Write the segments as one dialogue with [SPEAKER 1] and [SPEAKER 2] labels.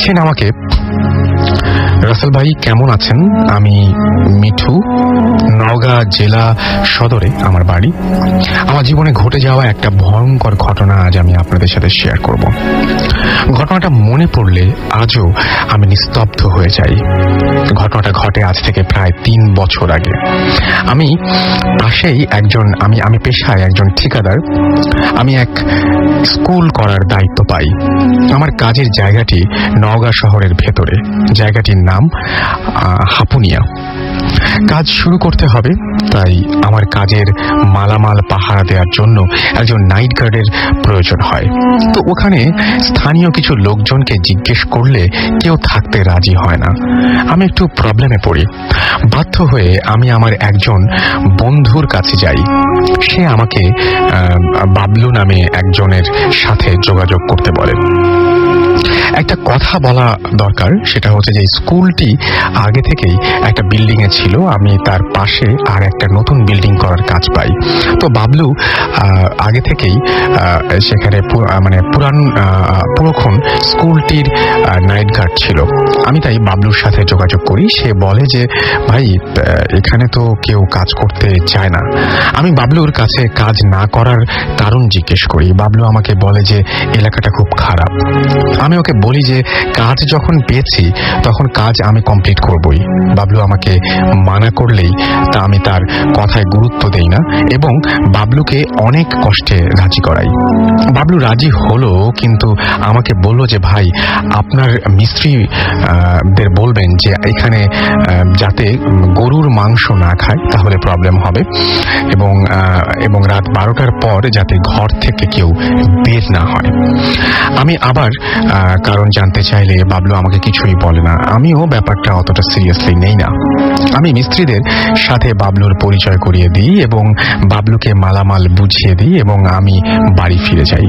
[SPEAKER 1] লিখছেন আমাকে, রাসেল ভাই কেমন আছেন? আমি মিঠু, নওগাঁ জেলা সদরে আমার বাড়ি। আমার জীবনে ঘটে যাওয়া একটা ভয়ঙ্কর ঘটনা আজ আমি আপনাদের সাথে শেয়ার করব। ঘটনাটা মনে পড়লে আজও আমি নিস্তব্ধ হয়ে যাই। ঘটনাটা ঘটে আজ থেকে প্রায় 3 বছর আগে। আমি পেশায় একজন ঠিকাদার। আমি এক স্কুল করার দায়িত্ব পাই। আমার কাজের জায়গাটি নওগাঁ শহরের ভেতরে। জায়গাটির নাম হাপুনিয়া। কাজ শুরু করতে হবে, তাই আমার কাজের মালামাল পাহারা দেওয়ার জন্য একজন নাইট গার্ডের প্রয়োজন হয়। তো ওখানে স্থানীয় কিছু লোকজনকে জিজ্ঞেস করলে কেউ থাকতে রাজি হয় না। আমি একটু প্রবলেমে পড়ি। বাধ্য হয়ে আমি আমার একজন বন্ধুর কাছে যাই। সে আমাকে বাবলু নামে একজনের সাথে যোগাযোগ করতে বলে। একটা কথা বলা দরকার, সেটা হচ্ছে যে স্কুলটি আগে থেকেই একটা বিল্ডিং এ ছিল। আমি তার পাশে আর একটা নতুন বিল্ডিং করার কাজ পাই। তো বাবলু আগে থেকেই সেখানে পুরোক্ষণ স্কুলটির নাইট গার্ড ছিল। আমি তাই বাবলুর সাথে যোগাযোগ করি। সে বলে যে ভাই, এখানে তো কেউ কাজ করতে চায় না। আমি বাবলুর কাছে কাজ না করার কারণ জিজ্ঞেস করি। বাবলু আমাকে বলে যে এলাকাটা খুব খারাপ। আমি ওকে বলি যে কাজ যখন পেয়েছি তখন কাজ আমি কমপ্লিট করবই। বাবলু আমাকে মানা করলেই তা আমি তার কথায় গুরুত্ব দেই না এবং বাবলুকে অনেক কষ্টে রাজি করাই। বাবলু রাজি হলো, কিন্তু আমাকে বলল যে ভাই, আপনার মিস্ত্রিদের বলবেন যে এখানে যাতে গরুর মাংস না খায়, তাহলে প্রবলেম হবে, এবং রাত 12টার পর যাতে ঘর থেকে কেউ বের না হয়। আমি আবার কারণ জানতে চাইলে বাবলু আমাকে কিছুই বলে না। আমিও ব্যাপারটা অতটা সিরিয়াসলি নেই না। আমি মিস্ত্রিদের সাথে বাবলুর পরিচয় করিয়ে দিই এবং বাবলুকে মালামাল বুঝিয়ে দিই এবং আমি বাড়ি ফিরে যাই।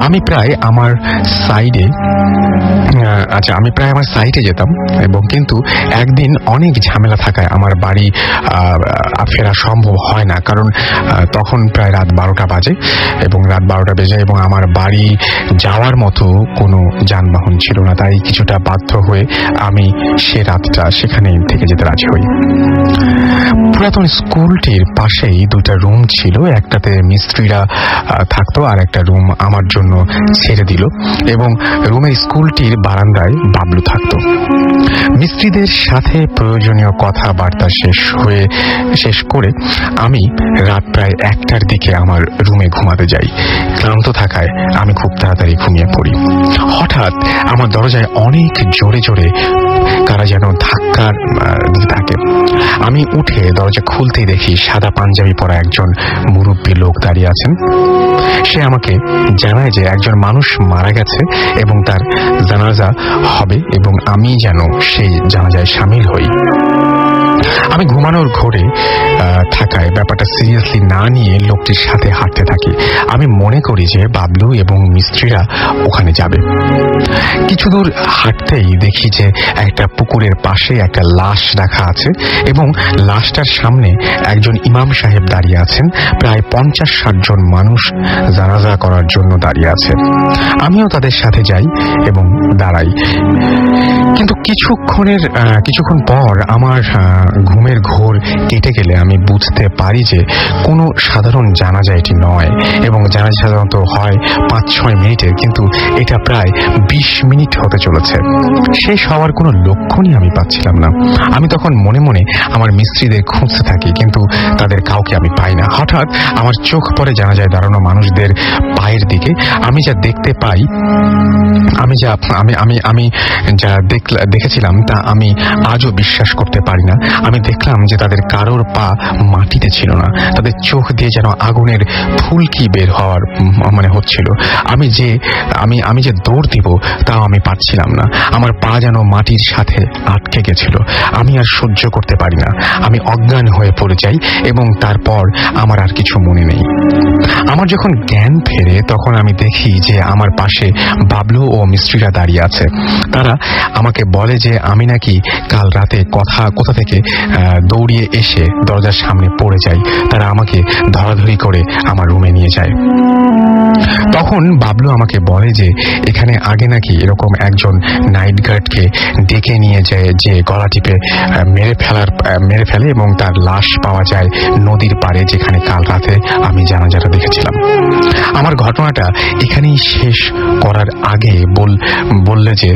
[SPEAKER 1] আমি প্রায় আমার সাইডে যেতাম এবং কিন্তু একদিন অনেক ঝামেলা থাকায় আমার বাড়ি ফেরা সম্ভব হয় না। কারণ তখন প্রায় রাত 12টা বাজে এবং আমার বাড়ি যাওয়ার মতো কোনো যানবাহন ছিল না। তাই কিছুটা বাধ্য হয়ে আমি সে রাতটা সেখানে থেকে যেতে রাজি হই। পুরাতন স্কুলটির পাশেই 2টা রুম ছিল। একটাতে মিস্ত্রিরা থাকতো আর একটা রুম আমার জন্য ছেড়ে দিল এবং রুমের স্কুলটির বারান্দায় বাবলু থাকতো। মিস্ত্রিদের সাথে প্রয়োজনীয় কথাবার্তা শেষ করে আমি রাত প্রায় 1টার দিকে আমার রুমে ঘুমাতে যাই। ক্লান্ত থাকায় আমি খুব তাড়াতাড়ি ঘুমিয়ে পড়ি। হঠাৎ আমার দরজায় অনেক জোরে জোরে কারা যেন ধাক্কা দিতে থাকে। আমি উঠে দরজা খুলতেই দেখি সাদা পাঞ্জাবি পরা একজন মুরব্বী লোক দাঁড়িয়ে আছেন। সে আমাকে জানায় যে একজন মানুষ মারা গেছে এবং তার জানাজা হবে এবং আমি যেন সেই জানাজায় সামিল হই। আমি ঘুমানোর ঘোরে থাকায় ব্যাপারটা সিরিয়াসলি না নিয়ে লোকটির সাথে হাঁটতে থাকি। আমি মনে করি যে বাবলু এবং মিস্ত্রিরা ওখানে যাবে। কিছু দূর হাঁটতেই দেখি যে একটা পুকুরের পাশে একটা লাশ রাখা আছে এবং লাশটার সামনে একজন ইমাম সাহেব দাঁড়িয়ে আছেন। প্রায় 50-60 জন মানুষ জানাজা করার জন্য দাঁড়িয়ে আছে। আমিও তাদের সাথে যাই এবং দাঁড়াই। কিন্তু কিছুক্ষণ পর আমার ঘুমের ঘোর কেটে গেলে আমি বুঝতে পারি যে কোনো সাধারণ জানাজা এটি নয় এবং জানাজা সাধারণত হয় 5-6 মিনিটের, কিন্তু এটা প্রায় 20 মিনিট হতে চলেছে। শেষ হওয়ার কোনো লক্ষণই আমি পাচ্ছিলাম না। আমি তখন মনে মনে আমার মিস্ত্রিদের খুঁজতে থাকি, কিন্তু তাদের কাউকে আমি পাই না। হঠাৎ আমার চোখ পড়ে জানাজায় দাঁড়ানো মানুষদের পায়ের দিকে। আমি যা দেখতে পাই, আমি যা দেখেছিলাম তা আমি আজও বিশ্বাস করতে পারি না। আমি দেখলাম যে তাদের কারোর পা মাটিতে ছিল না। তাদের চোখ দিয়ে যেন আগুনের ফুলকি বের হওয়ার হচ্ছিল। আমি যে দৌড় দিব তাও আমি পারছিলাম না। আমার পা যেন মাটির সাথে আটকে গেছিল। আমি আর সহ্য করতে পারি না। আমি অজ্ঞান হয়ে পড়ে যাই এবং তারপর আমার আর কিছু মনে নেই। আমার যখন জ্ঞান ফেরে তখন আমি দেখি যে আমার পাশে বাবলু ও মিস্ত্রিরা দাঁড়িয়ে আছে। তারা আমাকে বলে যে আমি নাকি কাল রাতে কোথা থেকে দৌড়িয়ে এসে দরজার সামনে পড়ে যাই। তারা আমাকে ধরাধরি করে আমার রুমে নিয়ে যায়। তখন বাবলু আমাকে বলে যে এখানে আগে নাকি এরকম একজন নাইট গার্ডকে ডেকে নিয়ে যায়, যে গলা টিপে মেরে ফেলে এবং তার লাশ পাওয়া যায় নদীর পাড়ে, যেখানে কাল রাতে আমি জানাজাটা দেখেছিলাম। আমার ঘটনাটা এখানেই শেষ করার আগে বললে যে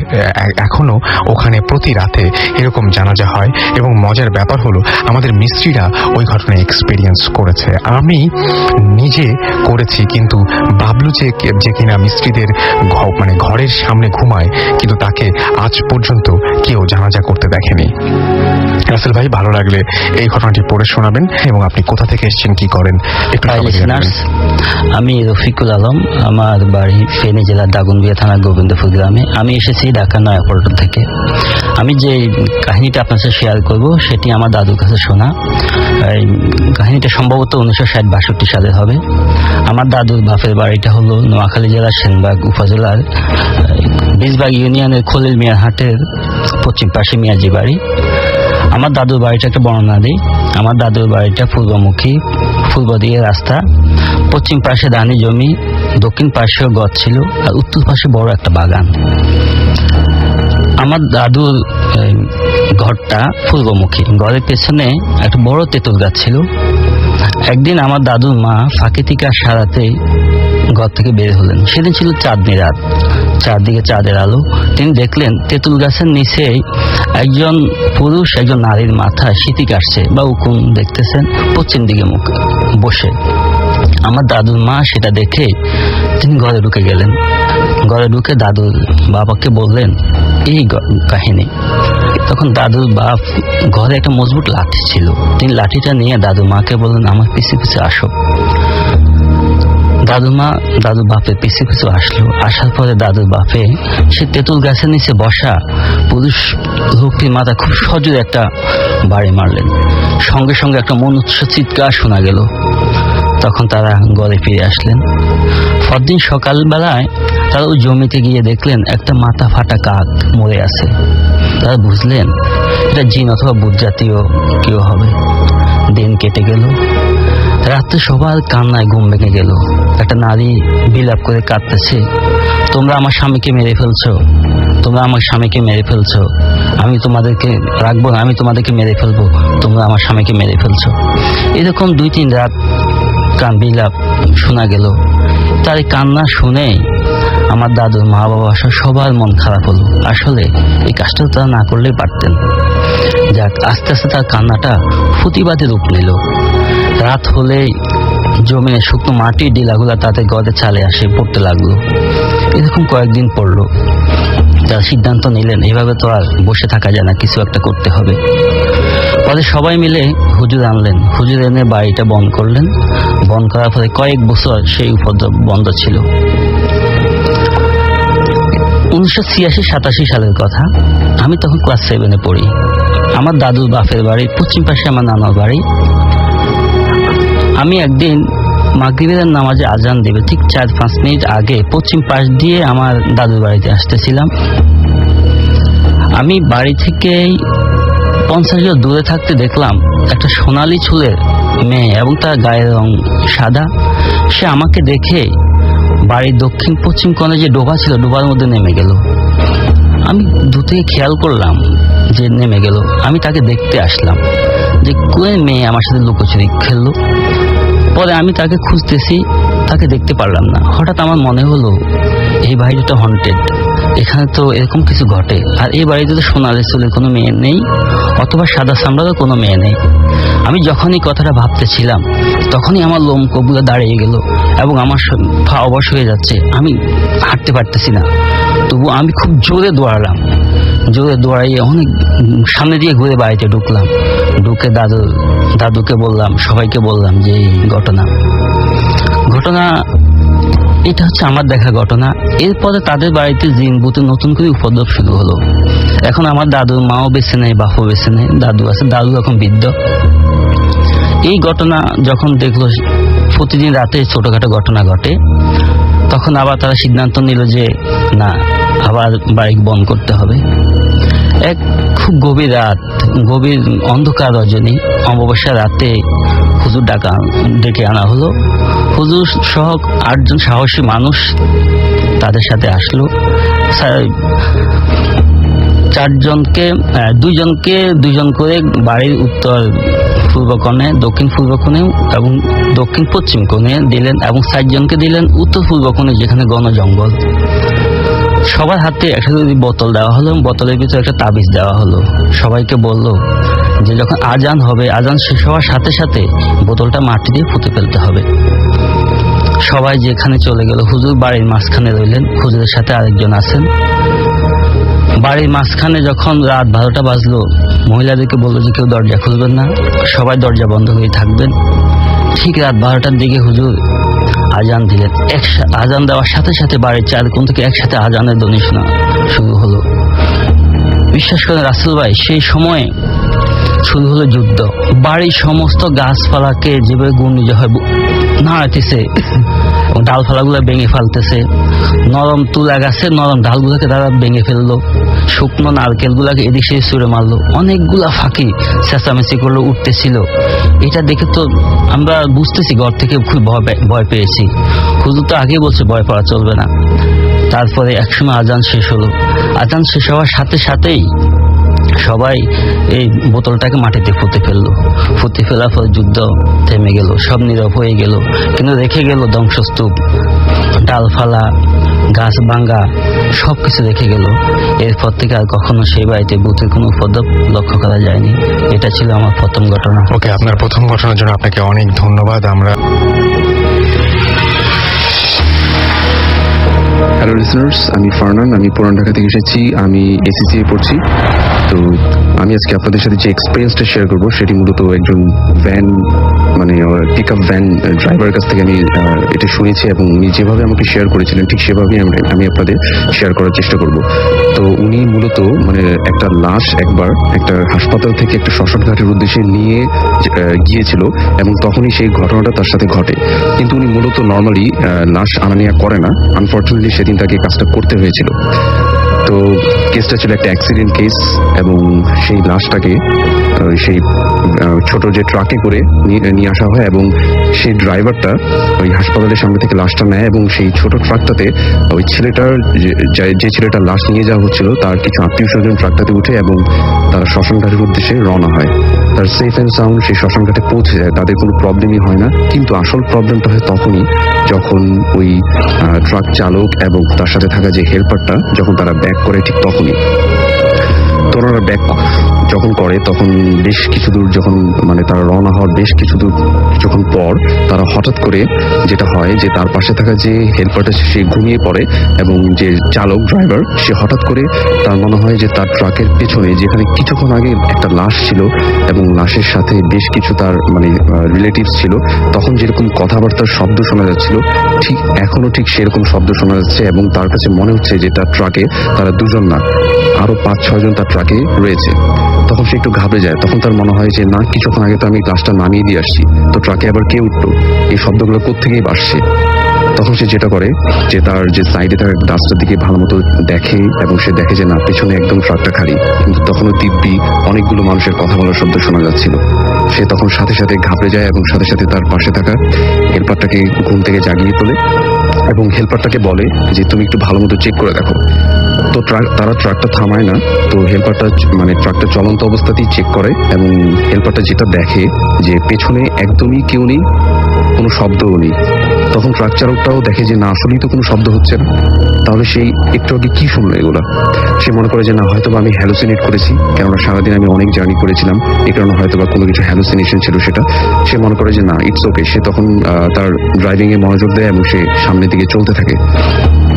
[SPEAKER 1] এখনো ওখানে প্রতি রাতে এরকম জানাজা হয় এবং মজার ব্যাপার হলো আমাদের মিস্ত্রিরা ওই ঘটনা এক্সপেরিয়েন্স করেছে। আমি নিজে করেছি, কিন্তু বাবলু যে কিনা মিস্ত্রিদের ঘরের সামনে ঘুমায়, কিন্তু তাকে আজ পর্যন্ত কেউ জানাজা করতে দেখেনি। রাসেল ভাই, ভালো লাগলে এই ঘটনাটি পড়ে শোনাবেন এবং আপনি কোথা থেকে এসেছেন, কি করেন একটু।
[SPEAKER 2] আমি রফিকুল আলম, আমার বাড়ি ফেনী জেলার দাগনভূঞা থানা গোবিন্দপুর গ্রামে। আমি এসেছি ঢাকা নয়াপল্টন থেকে। আমি যে কাহিনীটা আপনার সাথে শেয়ার করব সেটি আমার দাদুর কাছে শোনা। এই কাহিনীটা সম্ভবত 1960-62 সালে হবে। আমার দাদুর বাপের বাড়িটা হলো নোয়াখালী জেলার সেনবাগ উপজেলার বীজবাগ ইউনিয়নের খলিল মিয়ার হাটের পশ্চিম পাশে মিয়াজি বাড়ি। আমার দাদুর বাড়িটা একটা বর্ণনা দিই। আমার দাদুর বাড়িটা পূর্বমুখী, পূর্ব দিকে রাস্তা, পশ্চিম পাশে ধানি জমি, দক্ষিণ পাশেও গছ ছিল, আর উত্তর পাশে বড় একটা বাগান। আমার দাদুর ঘরটা পূর্বমুখী, ঘরের পেছনে একটা বড় তেঁতুল গাছ ছিল। একদিন আমার দাদুর মা ফাঁকি থেকে সারাতে ঘর থেকে বের হলেন। সেদিন ছিল চাঁদনি রাত, চারদিকে চাঁদের আলো। তিনি দেখলেন তেঁতুল গাছের নিচে একজন পুরুষ একজন নারীর মাথায় সিঁথি কাটছে বা উকুন দেখতেছেন, পশ্চিম দিকে মুখ বসে। আমার দাদুর মা সেটা দেখে তিনি ঘরে ঢুকে গেলেন। ঘরে ঢুকে দাদুর বাবাকে বললেন এই কাহিনী। তখন দাদুর বাপ ঘরে একটা মজবুত লাঠি ছিল, তিনি লাঠিটা নিয়ে দাদুর মাকে বললেন আমার পিছে পিছে আসো। দাদুর বাপের পিছে পিছু আসলো। আসার পরে দাদুর বাপে সে তেঁতুল গাছের নিচে বসা পুরুষ লোকটির মাথা খুব সজোরে একটা বাড়ি মারলেন। সঙ্গে সঙ্গে একটা মনুষ্য চিৎকার শোনা গেল। তখন তারা ঘরে ফিরে আসলেন। পরদিন সকালবেলায় তারা ওই জমিতে গিয়ে দেখলেন একটা মাথা ফাটা কাক মরে আছে। তারা বুঝলেন এটা জিন অথবা ভূত জাতীয় কেউ হবে। দিন কেটে গেল। রাত্রে সবার কান্নায় ঘুম ভেঙে গেল। একটা নারী বিলাপ করে কাঁদতেছে, তোমরা আমার স্বামীকে মেরে ফেলছো, তোমরা আমার স্বামীকে মেরে ফেলছো, আমি তোমাদেরকে রাখবো না, আমি তোমাদেরকে মেরে ফেলবো, তোমরা আমার স্বামীকে মেরে ফেলছো। এরকম 2-3 রাত বিলাপ শোনা গেল। তার এই কান্না শুনে আমার দাদুর মা বাবা সবার মন খারাপ হলো। আসলে এই কাজটা তারা না করলেই পারতেন। যাক, আস্তে আস্তে তার কান্নাটা প্রতিবাদী রূপ নিল। রাত হলে জমিনে শুকনো মাটির ডিলাগুলা তাদের ঘরে চালে আসে পড়তে লাগলো। এরকম কয়েকদিন পড়লো। তারা সিদ্ধান্ত নিলেন এইভাবে তো আর বসে থাকা যায় না, কিছু একটা করতে হবে। পরে সবাই মিলে হুজুর আনলেন। হুজুর এনে বাড়িটা বন্ধ করলেন। বন্ধ করার পরে কয়েক বছর সেই উপদ্রব বন্ধ ছিল। 1986-87 সালের কথা। আমি তখন ক্লাস 7-এ পড়ি। আমার দাদুর বাপের বাড়ি পশ্চিম পাশে আমার নানার বাড়ি। আমি একদিন মাগরিবের নামাজে আজান দেবে ঠিক 4-5 মিনিট আগে পশ্চিম পাশ দিয়ে আমার দাদুর বাড়িতে আসতেছিলাম। আমি বাড়ি থেকে 50 গজ দূরে থাকতে দেখলাম একটা সোনালী চুলের মেয়ে এবং তার গায়ের রং সাদা। সে আমাকে দেখে বাড়ির দক্ষিণ পশ্চিম কোণে যে ডোবা ছিল ডোবার মধ্যে নেমে গেল। আমি দূর থেকে খেয়াল করলাম যে নেমে গেল। আমি তাকে দেখতে আসলাম যে কোন মেয়ে আমার সাথে লুকোচুরি খেললো। পরে আমি তাকে খুঁজতেছি, তাকে দেখতে পারলাম না। হঠাৎ আমার মনে হলো এই বাড়িটা হন্টেড, এখানে তো এরকম কিছু ঘটে। আর এই বাড়িতে তো সোনালি চুলের কোনো মেয়ে নেই, অথবা সাদা চামড়ারও কোনো মেয়ে নেই। আমি যখনই কথাটা ভাবতেছিলাম তখনই আমার লোম কবুলে দাঁড়িয়ে গেল এবং আমার পা অবশ হয়ে যাচ্ছে। আমি হাঁটতে পারতেছি না, তবু আমি খুব জোরে দৌড়ালাম। জোরে দৌড়াইয়ে অনেক সামনে দিয়ে ঘুরে বাড়িতে ঢুকলাম। ঢুকে দাদুকে বললাম, সবাইকে বললাম যে এই ঘটনা এটা হচ্ছে আমার দেখা ঘটনা। এরপরে তাদের বাড়িতে জিন ভূতে নতুন করে উপদ্রব শুরু হলো। এখন আমার দাদুর মাও বেঁচে নেই, বাপও বেঁচে নেই, দাদু আছে, দাদু এখন বৃদ্ধ। এই ঘটনা যখন দেখলো প্রতিদিন রাতে ছোটখাটো ঘটনা ঘটে। তখন আবার তারা সিদ্ধান্ত নিল যে না, আবার বাড়ি বন্ধ করতে হবে। এক খুব গভীর রাত, গভীর অন্ধকার রজনী, অমাবস্যা রাতে হুজুর ডেকে আনা হলো। হুজুর সহ 8 জন সাহসী মানুষ তাদের সাথে আসলো। 4 জনকে, 2 জনকে 2 জন করে বাড়ির উত্তর পূর্ব কোণে, দক্ষিণ পূর্ব কোণে এবং দক্ষিণ পশ্চিম কোণে দিলেন, এবং 4 জনকে দিলেন উত্তর পূর্ব কোণে, যেখানে ঘন জঙ্গল। সবার হাতে একটা যদি বোতল দেওয়া হলো, বোতলের ভিতরে একটা তাবিজ দেওয়া হলো। সবাইকে বলল যে যখন আজান হবে, আজান শেষ হওয়ার সাথে সাথে বোতলটা মাটি দিয়ে পুঁতে ফেলতে হবে। সবাই যেখানে চলে গেল। হুজুর বাড়ির মাঝখানে রইলেন, হুজুরের সাথে আরেকজন আছেন। বাড়ির মাঝখানে যখন রাত 12টা বাজলো, মহিলাদেরকে বললো যে কেউ দরজা খুলবেন না, সবাই দরজা বন্ধ করে থাকবেন। ঠিক রাত 12টার দিকে হুজুর আজান দিলেন। আজান দেওয়ার সাথে সাথে বাড়ির 4 কোণ থেকে একসাথে আজানের ধ্বনি শোনা শুরু হলো। বিশ্বাস করেন রাসেল ভাই, সেই সময়ে শুরু হলো যুদ্ধ। বাড়ির সমস্ত গাছপালাকে যেভাবে ঘূর্ণিঝড় হয় নাড়াইতেছে, ডালপালাগুলো ভেঙে ফেলতেছে। নরম তুলা গাছের নরম ডালগুলোকে তারা ভেঙে ফেললো, শুকনো নারকেলগুলাকে এদিক সেদিক ছুঁড়ে মারলো। অনেকগুলা ফাঁকি চেঁচামেচি করলো, উঠতেছিল। এটা দেখে তো আমরা বুঝতেছি ঘর থেকে খুব ভয় পেয়েছি। হুজুর তো আগেই বলছে ভয় পাওয়া চলবে না। তারপরে একসময় আজান শেষ হলো। আজান শেষ হওয়ার সাথে সাথেই সবাই এই বোতলটাকে মাটিতে পুঁতে ফেললো। পুঁতে ফেলার পর যুদ্ধ থেমে গেল, সব নীরব হয়ে গেল। কিন্তু রেখে গেল ধ্বংসস্তূপ, ডালফালা, গাছ ভাঙ্গা, সবকিছু রেখে গেল। এরপর থেকে আর কখনো সেই বাড়িতে ভূতের কোনো উপদ্রব লক্ষ্য করা যায়নি। এটা ছিল আমার প্রথম ঘটনা।
[SPEAKER 1] ওকে, আপনার প্রথম ঘটনার জন্য আপনাকে অনেক ধন্যবাদ। আমরা
[SPEAKER 3] হ্যালো লিসনার্স, আমি ফারনান, আমি পুরান ঢাকা থেকে এসেছি। আমি এসিসিএ পড়ছি। তো আমি আজকে আপনাদের সাথে যে এক্সপিরিয়েন্সটা শেয়ার করবো সেটি মূলত একজন ভ্যান পিক আপ ভ্যান ড্রাইভারের কাছ থেকে আমি এটা শুনেছি, এবং উনি যেভাবে আমাকে শেয়ার করেছিলেন ঠিক সেভাবেই আমি আপনাদের শেয়ার করার চেষ্টা করব। তো উনি মূলত একটা লাশ একবার একটা হাসপাতাল থেকে একটা শ্মশান ঘাটের উদ্দেশ্যে নিয়ে গিয়েছিল, এবং তখনই সেই ঘটনাটা তার সাথে ঘটে। কিন্তু উনি মূলত নর্মালি লাশ আনা নেওয়া করে না। আনফর্চুনেটলি সেদিন তাকে কাজটা করতে হয়েছিল। তো কেসটা ছিল একটা অ্যাক্সিডেন্ট কেস, এবং সেই লাশটাকে সেই ছোট যে ট্রাকে করে নিয়ে আসা হয়, এবং সেই ড্রাইভারটা ওই হাসপাতালের সামনে থেকে লাশটা নেয়, এবং সেই ছোট ট্রাকটাতে ওই ছেলেটার যে ছেলেটার লাশ নিয়ে যাওয়া হচ্ছিল তার কিছু আত্মীয় স্বজন ট্রাকটাতে উঠে, এবং তারা শ্মশান ঘাটের উদ্দেশ্যে রওনা হয়। তার সেফ অ্যান্ড সাউন্ড সেই শ্মশান ঘাটে পৌঁছে যায়, তাদের কোনো প্রবলেমই হয় না। কিন্তু আসল প্রবলেমটা হয় তখনই যখন ওই ট্রাক চালক এবং তার সাথে থাকা যে হেল্পারটা যখন তারা ব্যাক করে, ঠিক তখনই তো ওনারা ব্যাক যখন করে তখন বেশ কিছু দূর যখন তারা রওনা হওয়ার বেশ কিছু দূর যখন পর তারা হঠাৎ করে যেটা হয় যে তার পাশে থাকা যে হেল্পারটা সে ঘুমিয়ে পড়ে, এবং যে চালক ড্রাইভার সে হঠাৎ করে তার মনে হয় যে তার ট্রাকের পেছনে যেখানে কিছুক্ষণ আগে একটা লাশ ছিল এবং লাশের সাথে বেশ কিছু তার রিলেটিভস ছিল, তখন যেরকম কথাবার্তার শব্দ শোনা যাচ্ছিল ঠিক এখনো ঠিক সেরকম শব্দ শোনা যাচ্ছে, এবং তার কাছে মনে হচ্ছে যে তার ট্রাকে তারা 2 জন না, আরো 5-6 জন তার ট্রাকে রয়েছে। তখন সে একটু ঘাবড়ে যায়। তখন তার মনে হয় যে না, কিছুক্ষণ আগে তো আমি লাশটা নামিয়ে দিয়ে আসছি, তো ট্রাকে আবার কে উঠলো, এই শব্দগুলো কোত্থেকেই আসছে। তখন সে যেটা করে যে তার যে সাইডে থাকা গাছটার দিকে ভালো মতো দেখে, এবং সে দেখে যে না, পেছনে একদম ট্রাকটা খালি, কিন্তু তখনও দিব্যি অনেকগুলো মানুষের কথা বলার শব্দ শোনা যাচ্ছিল। সে তখন সাথে সাথে ঘাবড়ে যায়, এবং সাথে সাথে তার পাশে থাকা হেল্পারটাকে ঘুম থেকে জাগিয়ে তোলে, এবং হেল্পারটাকে বলে যে তুমি একটু ভালো মতো চেক করে দেখো। তো তারা ট্রাকটা থামায় না, তো হেল্পারটা ট্রাকটা চলন্ত অবস্থাতেই চেক করে, এবং হেল্পারটা যেটা দেখে যে পেছনে একদমই কেউ নেই, কোনো শব্দও নেই। তখন ট্রাক চালকটাও দেখে যে না, আসলেই তো কোনো শব্দ হচ্ছে না, তাহলে সেই একটু আগে কি শুনলো এগুলা। সে মনে করে যে না, হয়তো আমি হ্যালুসিনেট করেছি, কেননা সারাদিন আমি অনেক জার্নি করেছিলাম, এই কারণে হয়তো বা কোনো কিছু হ্যালুসিনেশন ছিল সেটা। সে মনে করে যে না, ইটস ওকে। সে তখন তার ড্রাইভিং এ মনোযোগ দেয়, এবং সে সামনের দিকে চলতে থাকে।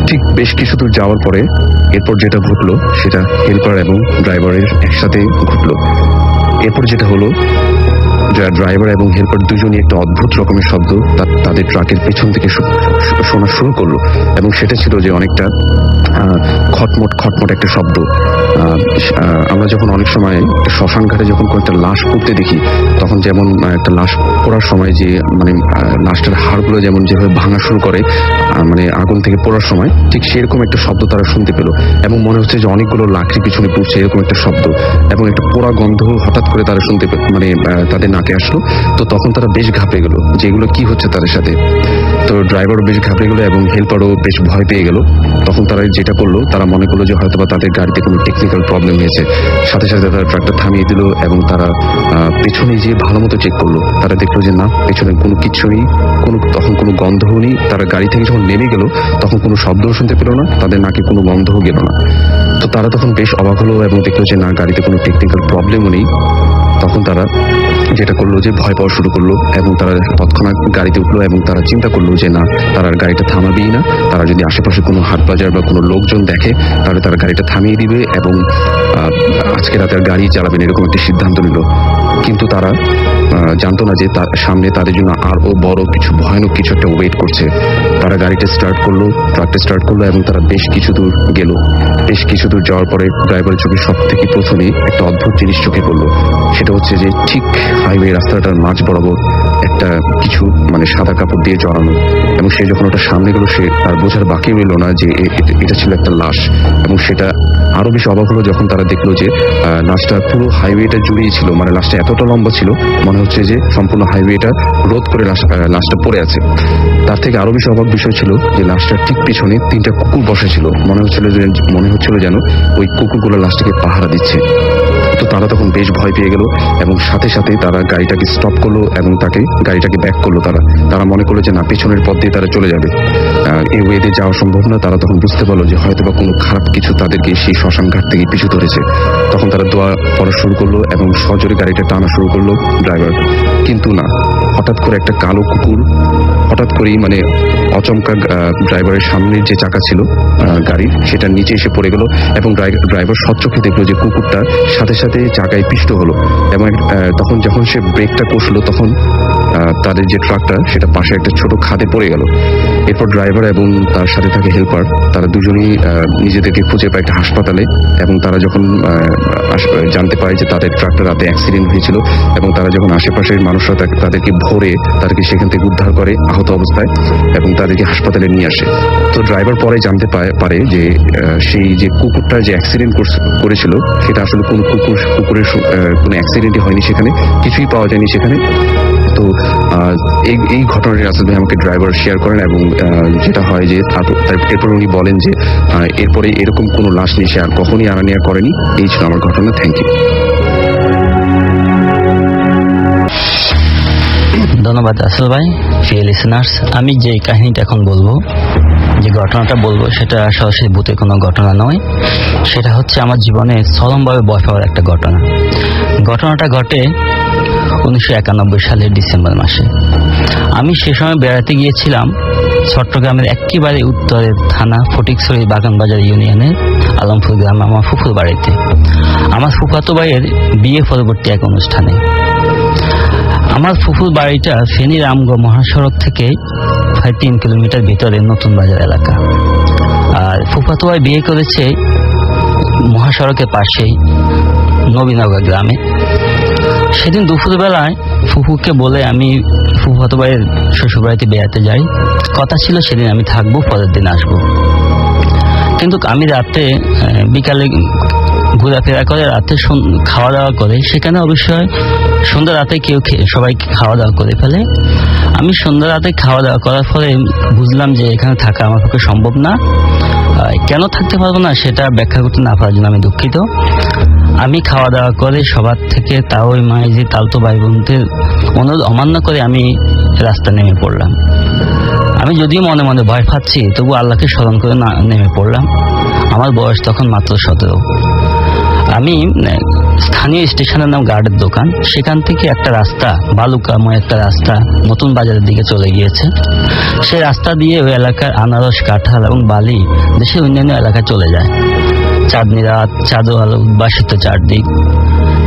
[SPEAKER 3] ঠিক বেশ কিছু দূর যাওয়ার পরে এরপর যেটা ঘটলো সেটা হেল্পার এবং ড্রাইভারের একসাথে ঘটলো। এরপর যেটা হলো, ড্রাইভার এবং হেল্পার দুজনই একটা অদ্ভুত রকমের শব্দ তাদের ট্রাকের পেছন থেকে শোনা শুরু করলো, এবং সেটা ছিল যে অনেকটা খটমট খটমট একটা শব্দ। আমরা যখন অনেক সময় একটা শ্মশান ঘাটে যখন কয়েকটা লাশ পুড়তে দেখি, তখন যেমন একটা লাশ পোড়ার সময় যে মানে লাশটার হাড়গুলো যেমন যেভাবে ভাঙা শুরু করে মানে আগুন থেকে পোড়ার সময়, ঠিক সেরকম একটা শব্দ তারা শুনতে পেল এবং মনে হচ্ছে যে অনেকগুলো লাকড়ি পিছনে পুড়ছে এরকম একটা শব্দ এবং একটা পোড়া গন্ধ হঠাৎ করে তারা শুনতে মানে তাদের নাকে আসলো। তো তখন তারা বেশ ঘাবড়ে গেল যে এগুলো কি হচ্ছে তাদের সাথে। তো ড্রাইভারও বেশ ঘাবড়ে গেল এবং হেল্পারও বেশ ভয় পেয়ে গেল। তখন তারা যেটা করলো, তারা মনে করলো যে হয়তোবা তাদের গাড়িতে কোনো টেকনিক্যাল প্রবলেম হয়েছে। সাথে সাথে তারা ট্রাকটা থামিয়ে দিল এবং তারা পেছনে যে ভালো মতো চেক করলো, তারা দেখলো যে না, পেছনে কোনো কিছু নেই, তখন কোনো গন্ধও নেই। তারা গাড়ি থেকে যখন নেমে গেল তখন কোনো শব্দও শুনতে পেল না, তাদের নাকে কোনো গন্ধও গেল না। তো তারা তখন বেশ অবাক হলো এবং দেখলো যে না, গাড়িতে কোনো টেকনিক্যাল প্রবলেমও নেই। তখন তারা যেটা করলো যে ভয় পাওয়া শুরু করলো এবং তারা তৎক্ষণাৎ গাড়িতে উঠলো এবং তারা চিন্তা করলো যে না, তারা আর গাড়িটা থামাবেই না। তারা যদি আশেপাশে কোনো হাট বাজার বা কোনো লোকজন দেখে তাহলে তারা গাড়িটা থামিয়ে দিবে এবং আজকে রাতে আর গাড়ি চালাবেন এরকম একটা সিদ্ধান্ত নিল। কিন্তু তারা জানতো না যে তার সামনে তাদের জন্য আরো বড় কিছু ভয়ানক কিছু একটা ওয়েট করছে। তারা গাড়িটা স্টার্ট করলো, ট্রাকটা স্টার্ট করলো এবং তারা বেশ কিছু দূর গেল। বেশ কিছু দূর যাওয়ার পরে ড্রাইভারের চোখে সব থেকে প্রথমে একটা অদ্ভুত জিনিস চোখে পড়লো। সেটা হচ্ছে যে ঠিক হাইওয়ে রাস্তাটার মাঝ বরাবর একটা কিছু মানে সাদা কাপড় দিয়ে জড়ানো, এবং সে যখন ওটা সামনে গেল সে আর বোঝার বাকি রইল না যে এটা ছিল একটা লাশ। এবং সেটা আরো বেশি অবাক হলো যখন তারা দেখলো যে লাশটা পুরো হাইওয়েটা জুড়েই ছিল, মানে লাশটা এতটা লম্বা ছিল মনে হচ্ছে যে সম্পূর্ণ হাইওয়েটা রোধ করে লাশটা পড়ে আছে। তার থেকে আরো বেশি অবাক বিষয় ছিল যে লাশটার ঠিক পিছনে 3টা কুকুর বসে ছিল। মনে হচ্ছিল যেন ওই কুকুরগুলো লাশটাকে পাহারা দিচ্ছে। তো তারা তখন বেশ ভয় পেয়ে গেল এবং সাথে সাথে তারা গাড়িটাকে স্টপ করলো এবং গাড়িটাকে ব্যাক করলো। তারা মনে করলো যে না, পেছনের পথ দিয়ে তারা চলে যাবে, এই ওয়েতে যাওয়া সম্ভব না। তারা তখন বুঝতে পারলো যে হয়তোবা কোনো খারাপ কিছু তাদেরকে সেই শ্মশান ঘাট থেকে পিছু ধরেছে। তখন তারা দোয়া পড়া শুরু করলো এবং সজোরে গাড়িটা টানা শুরু করলো ড্রাইভার। কিন্তু না, হঠাৎ করে একটা কালো কুকুর হঠাৎ করেই মানে অচমকা ড্রাইভারের সামনের যে চাকা ছিল গাড়ির সেটা নিচে এসে পড়ে গেল এবং ড্রাইভার সচক্ষে দেখলো যে কুকুরটা সাথে সাথে চাকায় পিষ্ট হলো। এবং তখন যখন সে ব্রেকটা কষলো তখন তাদের যে ট্রাকটা সেটা পাশে একটা ছোট খাদে পড়ে গেল। এরপর ড্রাইভার এবং তার সাথে থাকে হেল্পার, তারা দুজনেই নিজেদেরকে খুঁজে পায় একটা হাসপাতালে। এবং তারা যখন জানতে পারে যে তাদের ট্রাকটা রাতে অ্যাক্সিডেন্ট হয়েছিল এবং তারা যখন আশেপাশের মানুষরা তাদেরকে ভোরে তাদেরকে সেখান থেকে উদ্ধার করে আহত অবস্থায় এবং তাদেরকে হাসপাতালে নিয়ে আসে। তো ড্রাইভার পরে জানতে পারে যে সেই যে কুকুরটা যে অ্যাক্সিডেন্ট করেছিল সেটা আসলে কুকুরের কোনো অ্যাক্সিডেন্টই হয়নি, সেখানে কিছুই পাওয়া যায়নি সেখানে। তো এই ঘটনাটি রাসেল ভাই আমাকে ড্রাইভার শেয়ার করেন এবং যেটা হয় যে এরপর উনি বলেন যে এরপরে এরকম কোনো লাশ নিয়ে সে আর কখনই আনা নেওয়া করেনি। এই ছিল আমার ঘটনা। Thank you.
[SPEAKER 2] ধন্যবাদ আসল ভাই। প্রিয় লিসেনার্স, আমি যে কাহিনীটা এখন বলবো, যে ঘটনাটা বলবো, সেটা সরাসরি ভূতের কোনো ঘটনা নয়। সেটা হচ্ছে আমার জীবনে চরমভাবে ভয় পাওয়ার একটা ঘটনা। ঘটনাটা ঘটে 1991 সালের ডিসেম্বর মাসে। আমি সে সময় বেড়াতে গিয়েছিলাম চট্টগ্রামের একেবারে উত্তরের থানা ফটিকছড়ি বাগানবাজার ইউনিয়নের আলমপুর গ্রামে আমার ফুফুর বাড়িতে, আমার ফুফাতো ভাইয়ের বিয়ে পরবর্তী এক অনুষ্ঠানে। আমার ফুফুর বাড়িটা ফেনী রামগড় মহাসড়ক থেকে প্রায় 3 কিলোমিটার ভিতরে নতুন বাজার এলাকা। আর ফুফাতো ভাই বিয়ে করেছে মহাসড়কের পাশেই নবীনগর গ্রামে। সেদিন দুপুরবেলায় ফুফুকে বলে আমি ফুফাতো ভাইয়ের শ্বশুরবাড়িতে বেড়াতে যাই। কথা ছিল সেদিন আমি থাকবো, পরের দিন আসবো। কিন্তু আমি রাতে বিকালে ঘোরাফেরা করে রাতে খাওয়া দাওয়া করে, সেখানে অবশ্যই সন্ধ্যা রাতে সবাই খাওয়া দাওয়া করে ফেলে। আমি সন্ধ্যা রাতে খাওয়া দাওয়া করার পরে বুঝলাম যে এখানে থাকা আমার পক্ষে সম্ভব না। কেন থাকতে পারবো না সেটা ব্যাখ্যা করতে না পারার জন্য আমি দুঃখিত। আমি খাওয়া দাওয়া করে সবার থেকে, তাও ওই মাইজি তালতো ভাই বোনদের অনুরোধ অমান্য করে আমি রাস্তা নেমে পড়লাম। আমি যদিও মনে মনে ভয় পাচ্ছি, তবু আল্লাহকে স্মরণ করে নেমে পড়লাম। আমার বয়স তখন মাত্র 17। আমি স্থানীয় স্টেশনের নাম গার্ডের দোকান, সেখান থেকে একটা রাস্তা, বালুকাময় একটা রাস্তা নতুন বাজারের দিকে চলে গিয়েছে। সেই রাস্তা দিয়ে ওই এলাকার আনারস, কাঁঠাল এবং বালি দেশের অন্যান্য এলাকায় চলে যায়। চাঁদনি রাত, চাঁদো আলো উদ্ভাসিত চারদিক।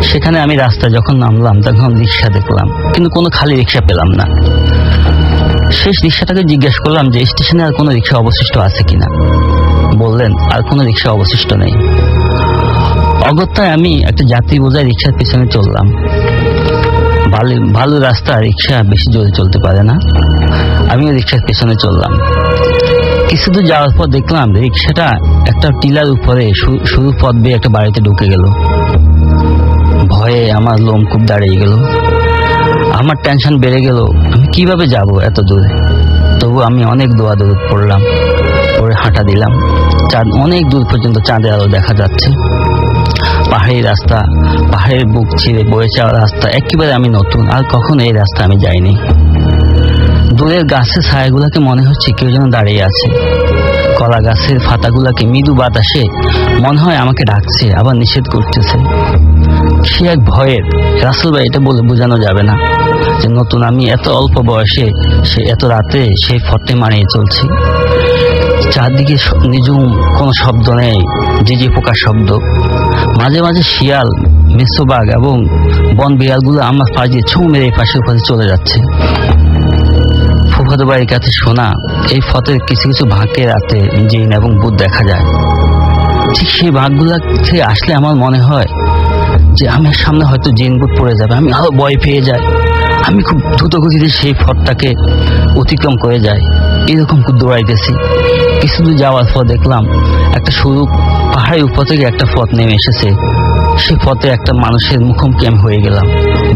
[SPEAKER 2] সেখানে আমি রাস্তা যখন নামলাম তখন রিক্সা দেখলাম, কিন্তু কোনো খালি রিক্সা পেলাম না। শেষ রিক্সাটাকে জিজ্ঞেস করলাম যে স্টেশনে আর কোনো রিক্সা অবশিষ্ট আছে কিনা। বললেন আর কোনো রিক্সা অবশিষ্ট নেই। অগত্যায় আমি একটা যাত্রী বোঝাই রিক্সার পেছনে চললাম। ভালো রাস্তা, রিক্সা বেশি জোরে চলতে পারে না। আমিও রিক্সার পেছনে চললাম। কিছু দূর যাওয়ার পর দেখলাম রিক্সাটা একটা টিলার উপরে সরু পথ বেয়ে একটা বাড়িতে ঢুকে গেল। ভয়ে আমার লোম খুব দাঁড়িয়ে গেল, আমার টেনশন বেড়ে গেল। আমি কিভাবে যাব এত দূরে? তবু আমি অনেক দৌড়াদৌড় করলাম, পরে হাঁটা দিলাম। চাঁদ অনেক দূর পর্যন্ত চাঁদের আলো দেখা যাচ্ছে। পাহাড়ি রাস্তা, পাহাড়ের বুক ছিঁড়ে বয়ে যাওয়া রাস্তা, একেবারে আমি নতুন, আর কখনো এই রাস্তা আমি যাইনি। দূরের গাছের ছায়াগুলোকে মনে হচ্ছে কেউ যেন দাঁড়িয়ে আছে। কলা গাছের পাতাগুলোকে মৃদু বাতাসে মনে হয় আমাকে ডাকছে, আবার নিষেধ করতেছে। সে এক ভয়ের, রাসেল ভাই এটা বলে বোঝানো যাবে না যে নতুন আমি এত অল্প বয়সে, সে এত রাতে সেই ফটে মানিয়ে চলছি। চারদিকে নিজুম, কোনো শব্দ নেই, ঝিঝি পোকার শব্দ। মাঝে মাঝে শিয়াল, মেসোবাঘ এবং বন বিড়ালগুলো আমার পাশে ছৌ মেরে পাশের পাশে চলে যাচ্ছে। ফুফাতো বাড়ির কাছে শোনা এই ফতের কিছু কিছু ভাঁকে রাতে জিন এবং ভূত দেখা যায়। ঠিক সেই ভাগগুলো থেকে আসলে আমার মনে হয় যে আমার সামনে হয়তো জিন ভূত পড়ে যাবে, আমি আরো ভয় পেয়ে যাই। আমি খুব দ্রুত গতিতে সেই ফটটাকে অতিক্রম করে যাই। এরকম খুব দৌড়াইতেছি। কিছু দূর যাওয়ার পর দেখলাম একটা সরু পাহাড়ের উপর থেকে একটা পথ নেমে এসেছে। সে পথে একটা মানুষের মুখোমুখি আমি হয়ে গেলাম।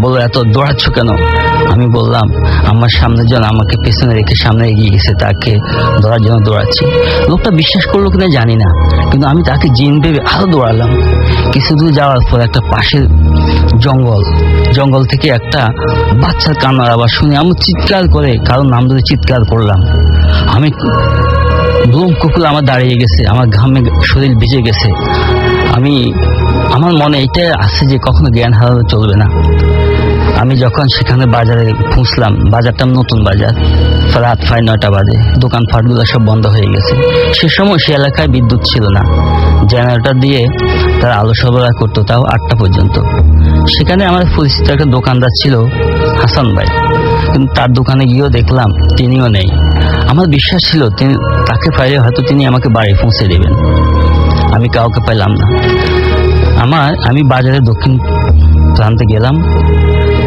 [SPEAKER 2] বললো, এত দৌড়াচ্ছ কেন? আমি বললাম, আমার সামনে জন আমাকে পেছনে রেখে সামনে এগিয়ে গেছে, তাকে ধরার জন্য দৌড়াচ্ছি। লোকটা বিশ্বাস করলো কিনা জানি না, কিন্তু আমি তাকে জিন ভেবে আরো দৌড়ালাম। কিছু দূর যাওয়ার পর একটা পাশের জঙ্গল থেকে একটা বাচ্চার কান্নার আওয়াজ শুনে আমি চিৎকার করে কারণ নাম ধরে চিৎকার করলাম। আমি লোম কুকুর আমার দাঁড়িয়ে গেছে, আমার ঘামে শরীর ভিজে গেছে। আমার মনে এটা আছে যে কখনো জ্ঞান হারানো চলবে না। আমি যখন সেখানে বাজারে পৌঁছলাম, বাজারটা নতুন বাজার, রাত 9:30 বাজে, দোকানপাটগুলো সব বন্ধ হয়ে গেছে। সে সময় সে এলাকায় বিদ্যুৎ ছিল না, জেনারেটর দিয়ে তার আলো সরবরাহ করতো, তাও 8টা পর্যন্ত। সেখানে আমার পরিচিত একটা দোকানদার ছিল, হাসান ভাই, কিন্তু তার দোকানে গিয়েও দেখলাম তিনিও নেই। আমার বিশ্বাস ছিল তাকে পাইলে হয়তো তিনি আমাকে বাড়ি পৌঁছে দেবেন। আমি কাউকে পাইলাম না। আমি বাজারের দক্ষিণ প্রান্তে গেলাম।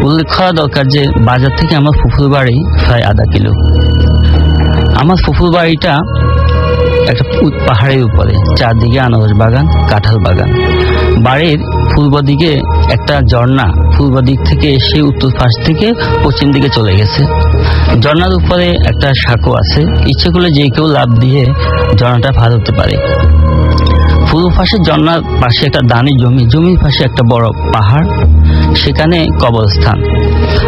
[SPEAKER 2] উল্লেখ করা দরকার যে বাজার থেকে আমার ফুফুর বাড়ি প্রায় আধা কিলো। আমার ফুফুর বাড়িটা একটা পাহাড়ের উপরে, চারদিকে আনারস বাগান, কাঁঠাল বাগান। বাড়ির পূর্ব দিকে একটা ঝর্ণা পূর্ব দিক থেকে এসে উত্তর পাশ থেকে পশ্চিম দিকে চলে গেছে। ঝর্ণার উপরে একটা সাঁকো আছে, ইচ্ছে করলে যে কেউ লাফ দিয়ে ঝর্ণাটা পার হতে পারে। পূর্ব পাশে ঝর্ণার পাশে একটা দানি জমির পাশে একটা বড় পাহাড়, সেখানে কবরস্থান,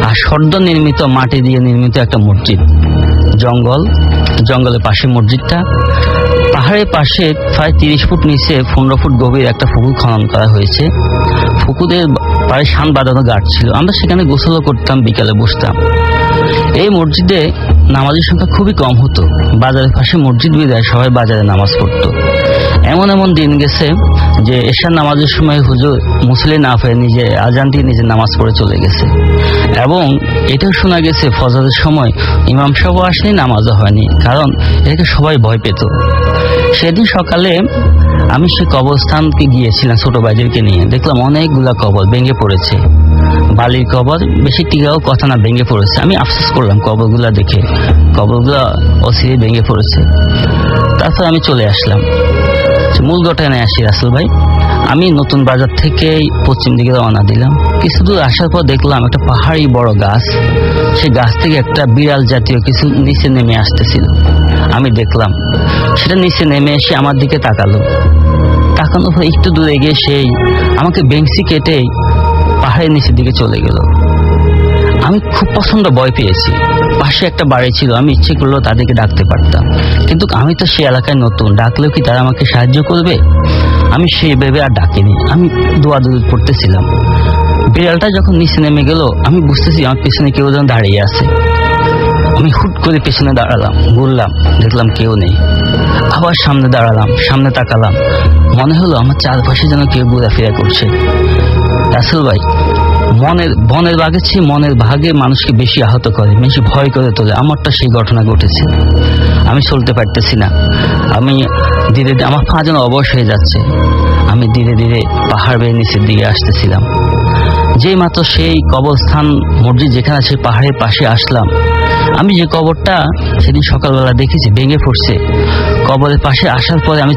[SPEAKER 2] আর সদ্য নির্মিত মাটি দিয়ে নির্মিত একটা মসজিদ। জঙ্গলের পাশে মসজিদটা। পাহাড়ের পাশে প্রায় 30 ফুট নিচে 15 ফুট গভীর একটা পুকুর খনন করা হয়েছে। পুকুরের প্রায় শান বাঁধানো গাছ ছিল। আমরা সেখানে গোসলও করতাম, বিকালে বসতাম। এই মসজিদে নামাজের সংখ্যা খুবই কম হতো। বাজারের পাশে মসজিদ বিদায় সবাই বাজারে নামাজ পড়তো। এমন দিন গেছে যে এশার নামাজের সময় হুজুর মুসল্লি না পেয়ে নিজে আজান দিয়ে নিজে নামাজ পড়ে চলে গেছে। এবং এটাও শোনা গেছে ফজরের সময় ইমাম সাহেব আসেনি, নামাজও হয়নি, কারণ এটাকে সবাই ভয় পেত। সেদিন সকালে আমি সে কবরস্থানকে গিয়েছিলাম ছোট ভাইদেরকে নিয়ে। দেখলাম অনেকগুলা কবর ভেঙে পড়েছে, বালির কবর, বেশি টিকাও কথা না, ভেঙে পড়েছে। আমি আফসোস করলাম কবরগুলা দেখে, কবরগুলা অস্থিরে ভেঙে পড়েছে। তারপর আমি চলে আসলাম। মূল ঘটনায় আসি রাসেল ভাই। আমি নতুন বাজার থেকে পশ্চিম দিকে রওনা দিলাম। কিছু দূর আসার পর দেখলাম একটা পাহাড়ি বড় গাছ, সেই গাছ থেকে একটা বিড়াল জাতীয় কিছু নিচে নেমে আসতেছিল। আমি দেখলাম সেটা নিচে নেমে এসে আমার দিকে তাকানোর পর একটু দূরে গিয়ে সেই আমাকে বেঞ্চি কেটে পাহাড়ের নিচের দিকে চলে গেল। আমি খুব প্রচন্ড ভয় পেয়েছি। পাশে একটা বাড়ি ছিল, আমি ইচ্ছে করলেও তাদেরকে ডাকতে পারতাম, কিন্তু আমি তো সে এলাকায় নতুন, ডাকলেও কি তারা আমাকে সাহায্য করবে? আমি সেই ভেবে আর ডাকিনি। আমি দৌড়াদৌড়ি করতেছিলাম। বিড়ালটা যখন নিচে নেমে গেল, আমি বুঝতেছি আমার পিছনে কেউ যেন দাঁড়িয়ে আছে। আমি হুট করে পেছনে দাঁড়ালাম, ঘুরলাম, দেখলাম কেউ নেই। আবার সামনে দাঁড়ালাম, সামনে তাকালাম, মনে হলো আমার চারপাশে যেন কেউ ঘোরাফেরা করছে। রাসেল ভাই, বনের বাঘের চেয়ে মনের ভাগে মানুষকে বেশি আহত করে, বেশি ভয় করে তোলে। আমারটা সেই ঘটনা ঘটেছে। আমি চলতে পারতেছি না, আমি ধীরে ধীরে আমার পা যেন অবশ হয়ে যাচ্ছে। আমি ধীরে ধীরে পাহাড় বেয়ে নিচের দিকে আসতেছিলাম। যেই মাত্র সেই কবরস্থান মসজিদ যেখানে আছে পাহাড়ের পাশে আসলাম, আমি যে কবরটা সেদিন সকালবেলা দেখেছি ভেঙে পড়ছে, কবরের পাশে আসার পরে আমি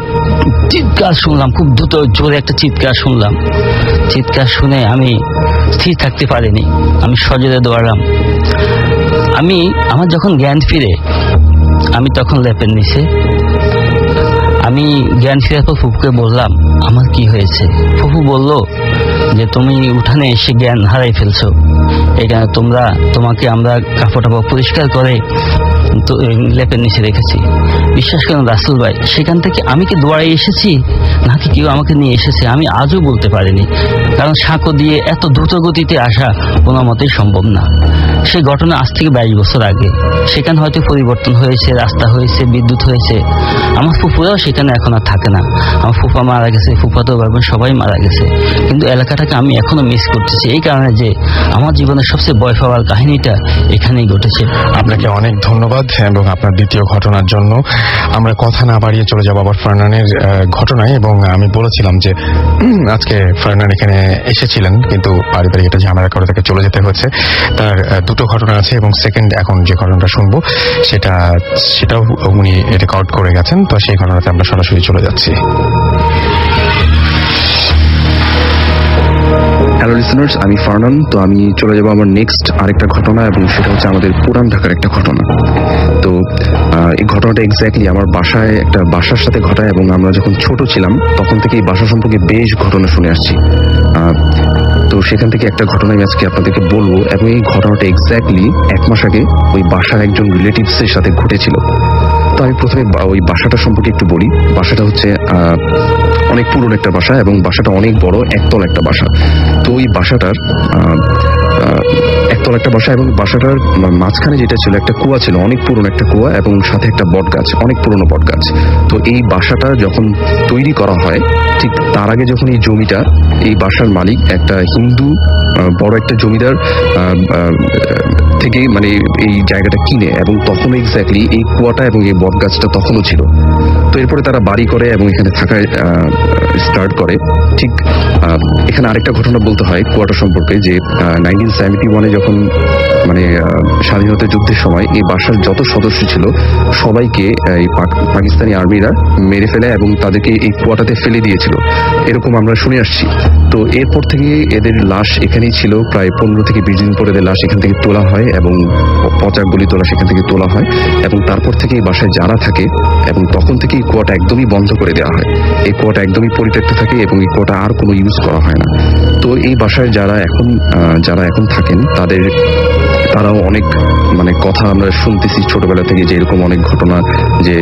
[SPEAKER 2] চিৎকার শুনলাম, খুব দ্রুত জোরে একটা চিৎকার শুনলাম। চিৎকার শুনে আমি স্থির থাকতে পারিনি, আমি সজোরে দৌড়ালাম। আমার যখন জ্ঞান ফিরে, আমি তখন ল্যাপের নিচে। আমি জ্ঞান ফিরার পর ফুপুকে বললাম আমার কি হয়েছে। ফুপু বলল যে তুমি উঠানে এসে জ্ঞান হারাই ফেলছো, এখানে তোমাকে আমরা কাপড় টাপড় পরিষ্কার করে লেপের নিচে রেখেছি। বিশ্বাস করেন রাসেল ভাই, সেখান থেকে আমি কি দৌড়াই এসেছি নাকি কেউ আমাকে নিয়ে এসেছে আমি আজও বলতে পারিনি, কারণ সাঁকো দিয়ে এত দ্রুত গতিতে আসা কোনো মতেই সম্ভব না। সেই ঘটনা আজ থেকে 22 বছর আগে। সেখানে হয়তো পরিবর্তন হয়েছে, রাস্তা হয়েছে, বিদ্যুৎ হয়েছে। আমার ফুপুরাও সেখানে এখন আর থাকে না। আমার ফুপা মারা গেছে, ফুফাতো ভাই সবাই মারা গেছে, কিন্তু এলাকাটাকে আমি এখনো মিস করতেছি, এই কারণে যে আমার জীবনের সবচেয়ে ভয় পাওয়ার কাহিনীটা এখানেই ঘটেছে।
[SPEAKER 1] আপনাকে অনেক ধন্যবাদ এবং আপনার দ্বিতীয় ঘটনার জন্য। আমরা কথা না বাড়িয়ে চলে যাবো আবার ফারনানের ঘটনায়। এবং আমি বলেছিলাম যে আজকে ফারনান এখানে এসেছিলেন, কিন্তু পারিবারিক একটা ঝামেলা করে তাকে চলে যেতে হয়েছে। তার দুটো ঘটনা আছে এবং সেকেন্ড এখন যে ঘটনাটা শুনবো সেটাও উনি রেকর্ড করে গেছেন। তো সেই ঘটনাতে আমরা সরাসরি চলে যাচ্ছি।
[SPEAKER 3] হ্যালো লিসনার্স, আমি ফারনান। তো আমি চলে যাবো আমার নেক্সট আরেকটা ঘটনা, এবং সেটা হচ্ছে আমাদের পুরান ঢাকার একটা ঘটনা। তো এই ঘটনাটা এক্স্যাক্টলি আমার বাসার সাথে ঘটায়, এবং আমরা যখন ছোট ছিলাম তখন থেকে এই বাসা সম্পর্কে বেশ ঘটনা শুনে আসছি। তো সেখান থেকে একটা ঘটনা আমি আজকে আপনাদেরকে বলবো, এবং এই ঘটনাটা এক্স্যাক্টলি 1 মাস আগে ওই বাসার একজন রিলেটিভসের সাথে ঘটেছিল। তো আমি প্রথমে ওই বাসাটা সম্পর্কে একটু বলি। বাসাটা হচ্ছে অনেক পুরনো একটা বাসা, এবং বাসাটা অনেক বড়, একতলা একটা বাসা। তো ওই বাসাটার একতলা একটা বাসা, এবং বাসাটার মাঝখানে যেটা ছিল একটা কুয়া ছিল, অনেক পুরনো একটা কুয়া, এবং সাথে একটা বট গাছ, অনেক পুরনো বট গাছ। তো এই বাসাটা যখন তৈরি করা হয়, ঠিক তার আগে যখন এই জমিটা, এই বাসার মালিক একটা হিন্দু বড় একটা জমিদার থেকে মানে এই জায়গাটা কিনে, এবং তখন এক্স্যাক্টলি এই কুয়াটা এবং এই বট গাছটা তখনও ছিল। তো এরপরে তারা বাড়ি করে এবং এখানে থাকায় স্টার্ট করে। ঠিক এখানে আরেকটা ঘটনা বলতে হয় কুয়াটা সম্পর্কে, যে 1971-এ যখন মানে স্বাধীনতা যুদ্ধের সময় এই বাসার যত সদস্য ছিল সবাইকে এই পাকিস্তানি আর্মিরা মেরে ফেলে এবং তাদেরকে এই কুয়াটাতে ফেলে দিয়েছিল, এরকম আমরা শুনে আসছি। তো এরপর থেকে এদের লাশ এখানেই ছিল, প্রায় 15 থেকে 20 দিন পরে এদের লাশ এখান থেকে তোলা হয়, এবং পচা গলি তোলা সেখান থেকে তোলা হয়, এবং তারপর থেকে এই বাসায় যারা থাকে, এবং তখন থেকে এই কুয়াটা একদমই বন্ধ করে দেওয়া হয়। এই কুয়াটা একদমই পরিত্যক্ত থাকে, এবং এই কুয়াটা আর কোনো ইউজ করা হয় না। তো এই বাসায় যারা এখন থাকেন তারাও অনেক মানে কথা আমরা শুনতেছি ছোটবেলা থেকে, যে এরকম অনেক ঘটনা, যে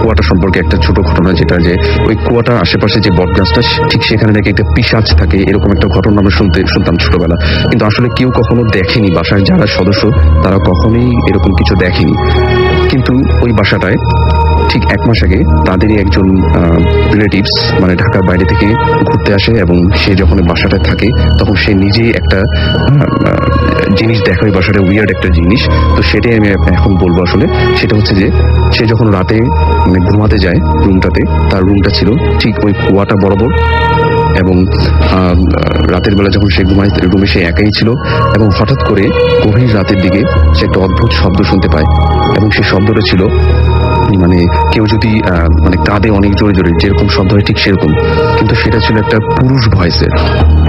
[SPEAKER 3] কুয়াটা সম্পর্কে একটা ছোট ঘটনা, যেটা যে ওই কুয়াটার আশেপাশে যে বটগাছটা, ঠিক সেখানে নাকি একটা পিশাচ থাকে, এরকম একটা ঘটনা আমরা শুনতাম ছোটবেলা। কিন্তু আসলে কেউ কখনো দেখেনি, বাসার যারা সদস্য তারা কখনোই এরকম কিছু দেখেনি। কিন্তু ওই বাসাটায় ঠিক 1 মাস আগে তাদেরই একজন রিলেটিভস মানে ঢাকার বাইরে থেকে ঘুরতে আসে, এবং সে যখন বাসাটায় থাকে তখন সে নিজেই একটা জিনিস দেখে, ওই বাসাটা উইয়ার্ড একটা জিনিস। তো সেটাই আমি এখন বলবো। আসলে সেটা হচ্ছে যে সে যখন রাতে মানে ঘুমাতে যায় রুমটাতে, তার রুমটা ছিল ঠিক ওই কুয়াটা বরাবর, এবং রাতের বেলা যখন সে ঘুমায় রুমে সে একাই ছিল, এবং হঠাৎ করে গভীর রাতের দিকে সে একটা অদ্ভুত শব্দ শুনতে পায়, এবং সেই শব্দটা ছিল মানে কেউ যদি মানে কাঁদে অনেক জোরে জোরে, যেরকম শব্দ হয় ঠিক সেরকম, কিন্তু সেটা ছিল একটা পুরুষ ভয়েসের,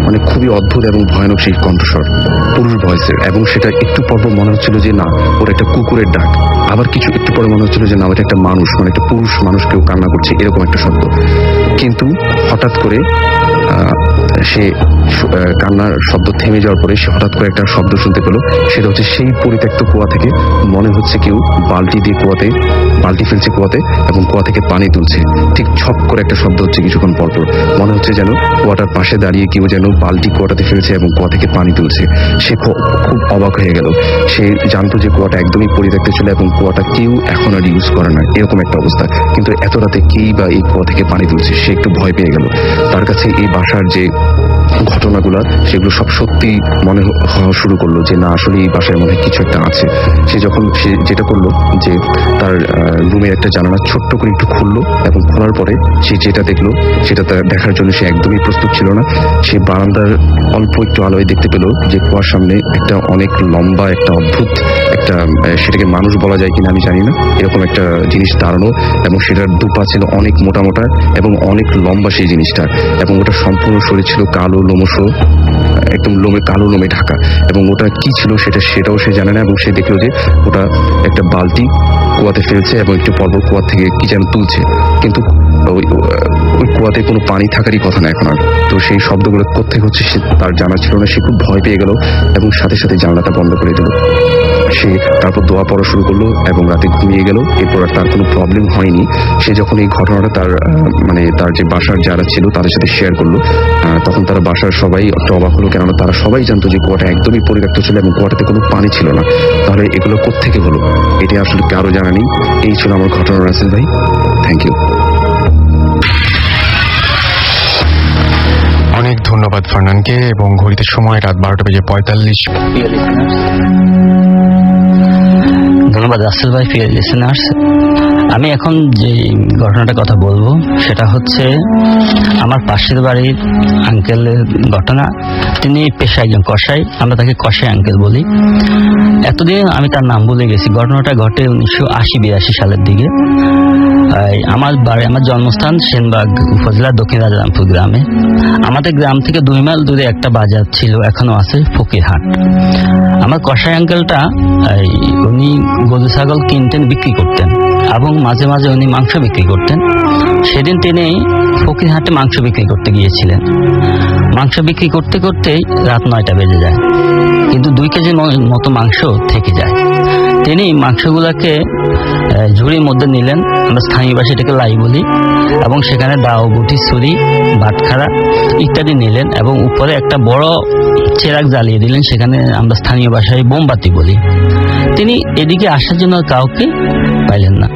[SPEAKER 3] মানে খুবই অদ্ভুত এবং ভয়ানক সেই কণ্ঠস্বর, পুরুষ ভয়েসের। এবং সেটা একটু পর মনে হচ্ছিল যে না, ওর একটা কুকুরের ডাক, আবার কিছু একটু পরে মনে হচ্ছিল যে না, ওটা একটা মানুষ, মানে একটা পুরুষ মানুষ কেউ কান্না করছে, এরকম একটা শব্দ। কিন্তু হঠাৎ করে সে কান্নার শব্দ থেমে যাওয়ার পরে সে হঠাৎ করে একটা শব্দ শুনতে পেল। সেটা হচ্ছে সেই পরিত্যক্ত কুয়া থেকে মনে হচ্ছে কেউ বালতি ফেলছে কুয়াতে, এবং কুয়া থেকে পানি তুলছে। ঠিক ছপ করে একটা শব্দ হচ্ছে কিছুক্ষণ পরপর, মনে হচ্ছে যেন কুয়াটার পাশে দাঁড়িয়ে কেউ যেন বালতি কুয়াটাতে ফেলছে এবং কুয়া থেকে পানি তুলছে। সে খুব অবাক হয়ে গেল। সে জানতো যে কুয়াটা একদমই পরিত্যক্ত ছিল, এবং কুয়াটা কেউ এখন আর ইউজ করে না, এরকম একটা অবস্থা। কিন্তু এত রাতে কেই বা এই কুয়া থেকে পানি তুলছে, সে একটু ভয় পেয়ে গেল। তার কাছে এই বাসার যে ঘটনাগুলো সেগুলো সব সত্যি মনে হওয়া শুরু করলো যে না আসলে এই বাসায় মনে হয় কিছু একটা আছে। সে যেটা করলো যে তার রুমের একটা জানালা ছোট্ট করে একটু খুললো এবং খোলার পরে সে যেটা দেখলো সেটা তার দেখার জন্য সে একদমই প্রস্তুত ছিল না। সে বারান্দার অল্প একটু আলোয় দেখতে পেল যে কুয়ার সামনে একটা অনেক লম্বা একটা অদ্ভুত একটা সেটাকে মানুষ বলা যায় কিনা আমি জানি না, এরকম একটা জিনিস দাঁড়ানো এবং সেটার দুপা ছিল অনেক মোটা মোটা এবং অনেক লম্বা সেই জিনিসটা, এবং ওটা সম্পূর্ণ শরীর ছিল কালো লোমশ, একদম কালো লোমে ঢাকা, এবং ওটা কি ছিল সেটাও সে জানে না। এবং সে দেখলো যে ওটা একটা বালতি কুয়াতে ফেলছে এবং একটু পরপর কুয়া থেকে কি যেন তুলছে, কিন্তু ওই কুয়াতে কোনো পানি থাকারই কথা না এখন আর। তো সেই শব্দগুলো কোত্থেকে হচ্ছে সে তার জানা ছিল না। সে খুব ভয় পেয়ে গেল এবং সাথে সাথে জানলাটা বন্ধ করে দিল। সে তারপর দোয়া পড়া শুরু করলো এবং রাতে ঘুমিয়ে গেল। এরপর আর তার কোনো প্রবলেম হয়নি। সে যখন এই ঘটনাটা তার যে বাসার যারা ছিল তাদের সাথে শেয়ার করলো, তখন তারা বাসার সবাই একটা অবাক হলো, কেননা তারা সবাই জানতো যে কুয়াটা একদমই পরিত্যক্ত ছিল এবং কুয়াটাতে কোনো পানি ছিল না। তাহলে এগুলো কোত্থেকে হলো এটা আসলে কারো জানা নেই। এই ছিল আমার ঘটনা রাসেল ভাই, থ্যাংক ইউ।
[SPEAKER 1] অনেক ধন্যবাদ ফারনানকে। এবং ঘড়িতে সময় রাত 12:45।
[SPEAKER 2] ধন্যবাদ রাসেল ভাই। প্রিয় লিসেনার্স, আমি এখন যে ঘটনাটার কথা বলবো সেটা হচ্ছে আমার পাশের বাড়ির আঙ্কেলের ঘটনা। তিনি পেশায় একজন কসাই, আমরা তাকে কসাই আঙ্কেল বলি। এতদিন আমি তার নাম ভুলে গেছি। ঘটনাটা ঘটে 1980-82 সালের দিকে। আমার জন্মস্থান সেনবাগ উপজেলা দক্ষিণ রাজারামপুর গ্রামে। আমাদের গ্রাম থেকে 2 মাইল দূরে একটা বাজার ছিল, এখনো আছে, ফকিরহাট। আমার কসাই আঙ্কেলটা উনি গরু ছাগল কিনতেন, বিক্রি করতেন এবং মাঝে মাঝে উনি মাংস বিক্রি করতেন। সেদিন তিনি ফকিরহাটে মাংস বিক্রি করতে গিয়েছিলেন। মাংস বিক্রি করতে করতেই রাত 9টা বেজে যায়, কিন্তু 2 কেজি মতো মাংস থেকে যায়। তিনি মাংসগুলাকে ঝুড়ির মধ্যে নিলেন, আমরা স্থানীয় ভাষায় এটাকে লাই বলি, এবং সেখানে দাও, গুটি, ছুরি, বাটখারা ইত্যাদি নিলেন এবং উপরে একটা বড় চেরাগ জ্বালিয়ে দিলেন, সেখানে আমরা স্থানীয় ভাষায় মোমবাতি বলি। তিনি এদিকে আসার জন্য কাউকে পাইলেন না।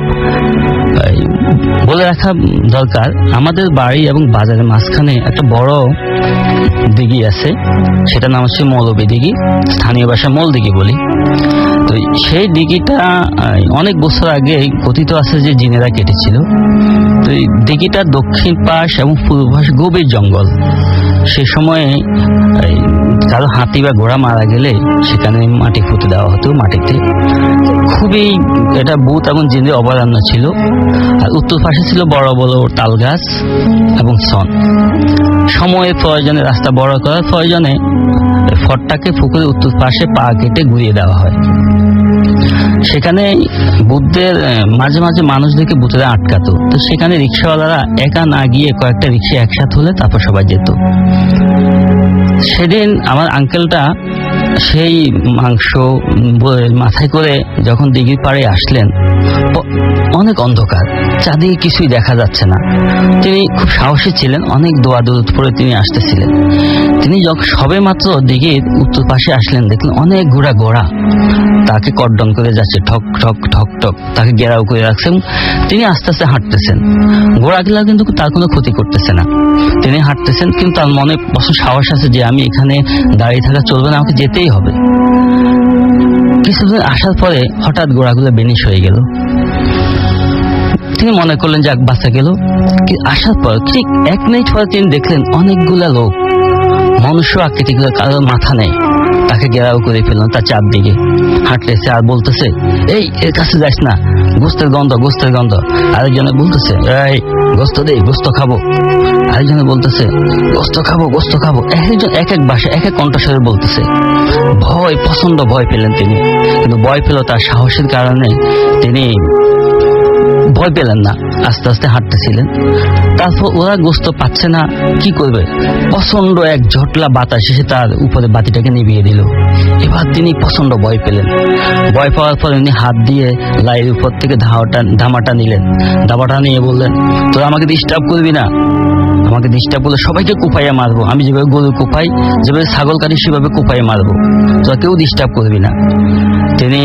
[SPEAKER 2] বলে রাখা দরকার, আমাদের বাড়ি এবং বাজারের মাঝখানে একটা বড় দিঘি আছে, সেটার নাম হচ্ছে মৌলবী দিঘি, স্থানীয় ভাষায় মল দিঘি বলি। তো সেই দিঘিটা অনেক বছর আগে কথিত আছে যে জিনেরা কেটেছিল। তো এই দিঘিটার দক্ষিণ পাশ এবং পূর্ব পাশ গভীর জঙ্গল। সে সময়ে কারো হাতি বা ঘোড়া মারা গেলে সেখানে মাটি পুঁতে দেওয়া হতো, মাটিতে। খুবই এটা ভূত এবং জিনের অভয়ারণ্য ছিল। আর উত্তর পাশে ছিল বড় বড় তাল গাছ এবং সন। সময়ের প্রয়োজনে, রাস্তা বড় করার প্রয়োজনে ফটটাকে পুকুরের উত্তর পাশে পা কেটে ঘুরিয়ে দেওয়া হয়। সেখানে বুদ্ধের মাঝে মাঝে মানুষদেরকে ভূতেরা আটকাতো। তো সেখানে রিক্সাওয়ালারা একা না গিয়ে কয়েকটা রিক্সা একসাথে হলে তারপর সবাই যেত। সেদিন আমার আঙ্কেলটা সেই মাংস মাথায় করে যখন দিঘির পাড়ে আসলেন, অনেক অন্ধকার, চারদিকে কিছুই দেখা যাচ্ছে না। তিনি খুব সাহসী ছিলেন, অনেক দোয়া দৌড় করে তিনি আসতেছিলেন। তিনি যখন সবে মাত্র দিঘির উত্তর পাশে আসলেন, দেখলেন অনেক ঘোড়া তাকে কর্ডন করে যাচ্ছে, ঠক ঠক ঠক ঠক, তাকে ঘেরাও করে রাখছেন। তিনি আস্তে আস্তে হাঁটতেছেন, ঘোড়াগুলা কিন্তু তার কোনো ক্ষতি করতেছে না। তিনি হাঁটতেছেন, কিন্তু তার মনে প্রচুর সাহস আছে যে আমি এখানে দাঁড়িয়ে থাকা চলবে না, আমাকে যেতেই হবে। কিছুদিন আসার পরে হঠাৎ ঘোড়াগুলো বেনিশ হয়ে গেল। তিনি মনে করলেন যাক বাঁচা গেল। আসার পর ঠিক 1 মিনিট পরে তিনি দেখলেন অনেকগুলা লোক, মনুষ্য আকৃতিগুলো, কারোর মাথা নেই, তাকে ঘেরাও করে ফেললেন। তার চারদিকে হাঁটতেছে আর বলতেছে, এই এর কাছে যাস না, গোস্তের গন্ধ, গোস্তের গন্ধ। আরেকজনে বলতেছে, এই গোস্ত দে, গোস্ত খাবো। আরেকজনে বলতেছে, গোস্ত খাবো, গোস্ত খাবো। একজন এক এক ভাষা, এক এক কণ্ঠস্বরে বলতেছে। ভয়, প্রচন্ড ভয় পেলেন তিনি। কিন্তু ভয় পেল তার সাহসের কারণে তিনি ভয় পেলেন না, আস্তে আস্তে হাঁটতেছিলেন। তারপর ওরা গোস্ত পাচ্ছে না, কি করবে? প্রচন্ড এক ঝটলা বাতাস এসে তার উপরে বাতিটাকে নিভিয়ে দিল। এবার তিনি প্রচন্ড ভয় পেলেন। ভয় পাওয়ার পর উনি হাত দিয়ে লাইয়ের উপর থেকে ধামাটা নিলেন। ধামাটা নিয়ে বললেন, তোরা আমাকে ডিস্টার্ব করবি না, আমাকে ডিস্টার্ব করলে সবাইকে কুপাইয়া মারবো। আমি যেভাবে গরু কুপাই, যেভাবে ছাগল কাটি, সেভাবে কুপাইয়া মারবো, তোরা কেউ ডিস্টার্ব করবি না। তিনি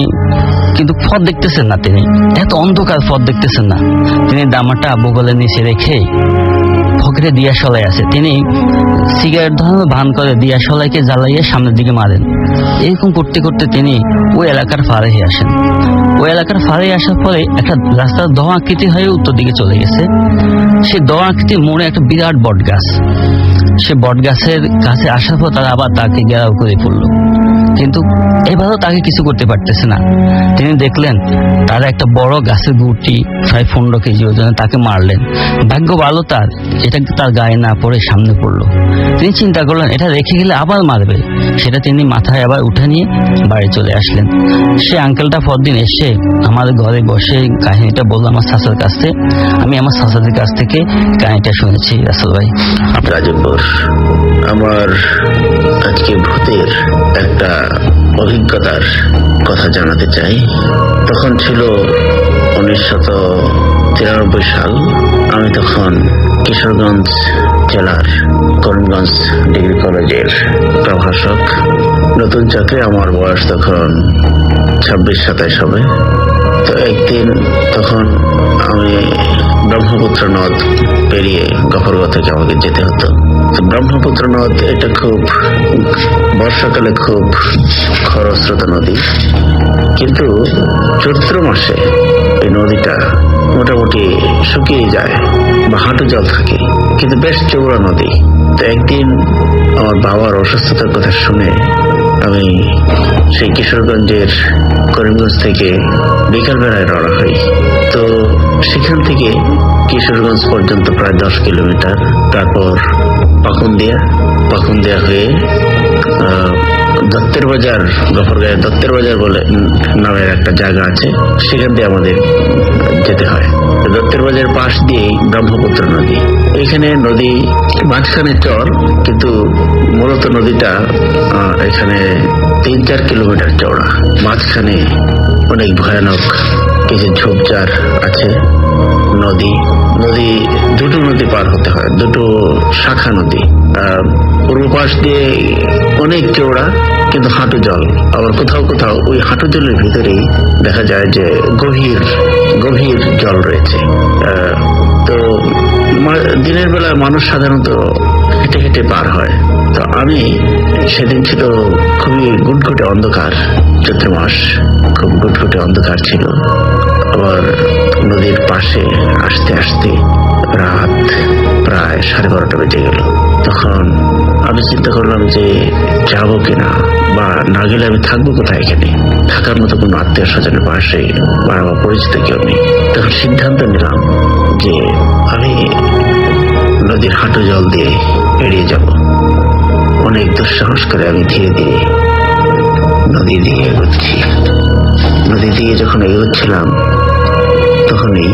[SPEAKER 2] কিন্তু পথ দেখতেছেন না, তিনি এত অন্ধকার, পথ দেখতেছেন না। তিনি দামাটা বগলের নিচে রেখে ফকরে দিয়া সলাই আছে। তিনি সিগারেট ধরানোর ভান করে দিয়া সলাইকে জ্বালাইয়া সামনের দিকে মারেন। এরকম করতে করতে তিনি ওই এলাকার ফারে আসেন। ওই এলাকার ফারে আসার পরে একটা রাস্তার দ আকৃতি হয়ে উত্তর দিকে চলে গেছে। সে দ আকৃতির মোড়ে একটা বিরাট বট গাছ। সে বট গাছের কাছে আসার পর তারা আবার তাকে ঘেরাও করে পড়লো, কিন্তু এবারও তাকে কিছু করতে পারতেছে না। তিনি দেখলেন তারা একটা বড় গাছের গুটি প্রায় 15 কেজি ওজনে তাকে মারলেন। ভাগ্য ভালো তার, এটা তার গায়ে না পড়ে সামনে পড়লো। তিনি চিন্তা করলেন এটা রেখে গেলে আবার মারবে, সেটা তিনি মাথায় আবার উঠে নিয়ে বাড়ি চলে আসলেন। সে আঙ্কেলটা পরদিন এসে আমার ঘরে বসে কাহিনীটা বললো আমার চাচার কাছ থেকে। আমি আমার চাচাদের কাছ থেকে কাহিনীটা শুনেছি রাসেল ভাই।
[SPEAKER 4] গাজীপুর, আমার আজকে ভূতের একটা অভিজ্ঞতার কথা জানাতে চাই। তখন ছিল 1993 সাল। আমি তখন কিশোরগঞ্জ জেলার করিমগঞ্জ ডিগ্রি কলেজের প্রভাষক। নতুন চাকরি, আমার বয়স তখন 26-27 হবে। তো একদিন তখন আমি ব্রহ্মপুত্র নদ পেরিয়ে গফরগাঁও থেকে আমাকে যেতে হতো। তো ব্রহ্মপুত্র নদ এটা খুব বর্ষাকালে খুব খরস্রোত নদী, কিন্তু চৈত্র মাসে এই নদীটা মোটামুটি শুকিয়ে যায় বা হাঁটু জল থাকে, কিন্তু বেশ চৌড়া নদী। তো একদিন আমার বাবার অসুস্থতার কথা শুনে আমি সেই কিশোরগঞ্জের করিমগঞ্জ থেকে বিকাল বেলায় রওনা হই। তো সেখান থেকে কিশোরগঞ্জ পর্যন্ত প্রায় 10 কিলোমিটার, তারপর পাকুন্দিয়া হয়ে দত্তের বাজার, গফরগাঁয়ের দত্তের বাজার বলে নামের একটা জায়গা আছে, সেখান দিয়ে আমাদের যেতে হয়। দত্তের বাজার পাশ দিয়ে ব্রহ্মপুত্র নদী। এখানে নদী মাঝখানে চর, কিন্তু মূলত নদীটা এখানে 3-4 কিলোমিটার চওড়া। মাঝখানে অনেক ভয়ানক কিছু ঝোপঝাড় আছে। দুটো নদী পার হতে হয়, দুটো শাখা নদী। পূর্ব পাশ দিয়ে অনেক চওড়া, কিন্তু হাঁটু জল। আবার কোথাও কোথাও ওই হাঁটু জলের ভিতরেই দেখা যায় যে গভীর জল রয়েছে। তো দিনের বেলা মানুষ সাধারণত হেঁটে হেঁটে পার হয়। তো আমি সেদিন ছিল খুবই গুটগুটে অন্ধকার, চৈত্র মাস, খুব গুটগুটে অন্ধকার ছিল। আবার নদীর পাশে আসতে আসতে রাত প্রায় 12:30 বেজে গেল। তখন আমি চিন্তা করলাম যে যাবো কিনা, বা না গেলে আমি থাকবো কোথায়? এখানে থাকার মতো কোনো আত্মীয় স্বজনের পাশে বা আমার পরিচিত কেউ নেই। তখন সিদ্ধান্ত নিলাম যে আমি নদীর হাঁটু জল দিয়ে এড়িয়ে যাব। অনেক দুঃসাহস করে আমি ধীরে ধীরে নদী দিয়ে এগোচ্ছি। নদী দিয়ে যখন এগোচ্ছিলাম তখনই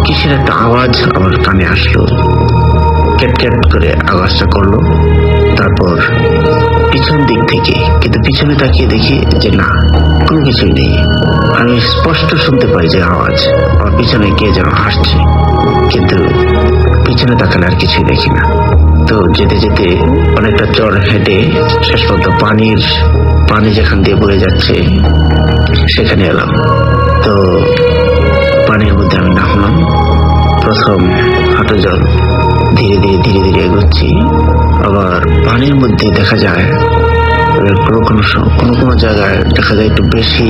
[SPEAKER 4] কিসের একটা আওয়াজ আমার কানে আসলো, ক্যাট করে আওয়াজটা করলো। তারপর পিছন দিক থেকে, কিন্তু পিছনে তাকিয়ে দেখি যে না, কোনো কিছুই নেই। আমি স্পষ্ট শুনতে পাই যে আওয়াজ, আমার পিছনে কে যেন হাসছে, কিন্তু পিছনে তাকালে আর কিছুই দেখি না। তো যেতে যেতে অনেকটা চর হেঁটে শেষ পর্যন্ত পানি যেখান দিয়ে বয়ে যাচ্ছে সেখানে এলাম। তো পানির মধ্যে আমি নামলাম। প্রথম হাঁটু জল, ধীরে ধীরে এগোচ্ছি। আবার পানির মধ্যে দেখা যায় কোনো জায়গায় দেখা যায় একটু বেশি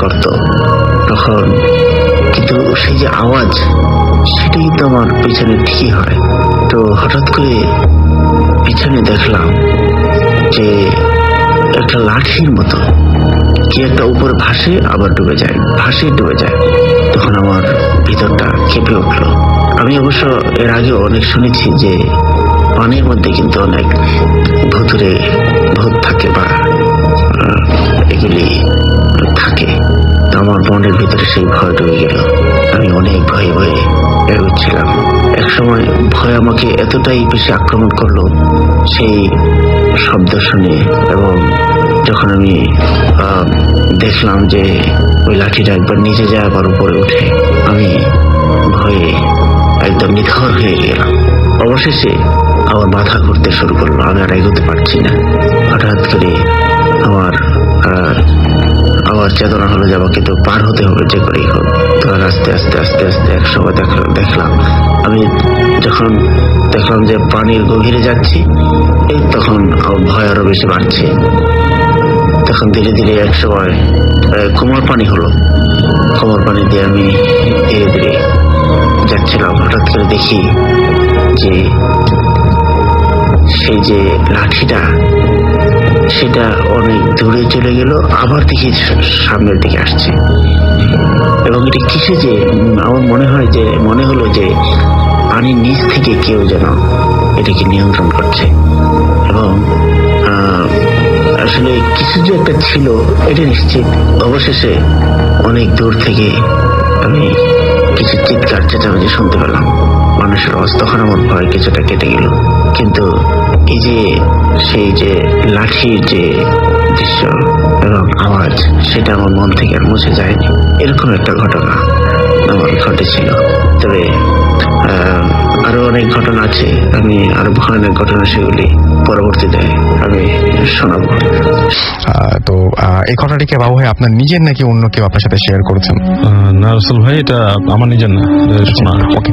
[SPEAKER 4] গর্ত। তখন কিন্তু সেই যে আওয়াজ, সেটা কিন্তু আমার পিছনে ঠিকই হয়। তো হঠাৎ করে পিছনে দেখলাম যে একটা লাঠির মতো কি একটা উপরে ভাসে, আবার ডুবে যায়। তখন আমার ভিতরটা কেঁপে উঠলো। আমি অবশ্য এর আগে অনেক শুনেছি যে পানির মধ্যে কিন্তু অনেক ভূত থাকে বা এগুলি থাকে। তো আমার মনের ভিতরে সেই ভয় ঢুকে গেল। আমি অনেক ভয়ে এগোচ্ছিলাম। একসময় ভয় আমাকে এতটাই বেশি আক্রমণ করলো সেই শব্দ শুনে, এবং যখন আমি দেখলাম যে ওই লাঠিটা একবার নিচে যায় আবার উপরে ওঠে, আমি ভয়ে একদম নিথর হয়ে গেলাম। অবশেষে আমার মাথা ঘুরতে শুরু করলো, আমি আর এগোতে পারছি না। হঠাৎ করে আমার আবার চেতনা হলো যাবো, কিন্তু পার হতে হবে যে করেই হোক। তো আস্তে আস্তে আস্তে আস্তে এক সময় দেখলাম আমি যখন দেখলাম যে পানির গভীরে যাচ্ছি, এই তখন আমার ভয় আরো বেশি বাড়ছে। তখন ধীরে ধীরে এক সময় কোমর পানি হলো, কোমর পানি দিয়ে আমি ধীরে ধীরে যাচ্ছিলাম। হঠাৎ করে দেখি যে সেই যে লাঠিটা সেটা অনেক দূরে চলে গেল, আবার দেখি সামনের দিকে আসছে। এবং এটা কিসে যে আমার মনে হলো যে পানির নিচ থেকে কেউ যেন এটাকে নিয়ন্ত্রণ করছে, এবং আসলে কিছু যে একটা ছিল এটা নিশ্চিত। অবশেষে অনেক দূর থেকে আমি কিছু চিৎকার চেঁচামেচি শুনতে পেলাম মানুষের আওয়াজ। তখন আমার ভয় কিছুটা কেটে গেল। কিন্তু এই যে সেই যে লাঠির যে দৃশ্য এবং আওয়াজ, সেটা আমার মন থেকে আর মুছে যায়নি। এরকম একটা ঘটনা আমার ঘটেছিল। তবে আরো অনেক ঘটনা আছে, আমি আরো ভয়ানক ঘটনা সেগুলি পরবর্তীতে আমি শোনাবো।
[SPEAKER 1] তো এই ঘটনাটি কি বাবু ভাই আপনার নিজের নাকি অন্য কেউ আপনার সাথে শেয়ার করেছেন?
[SPEAKER 5] না রাসেল ভাই, এটা আমার নিজের না, শোনা।
[SPEAKER 1] ওকে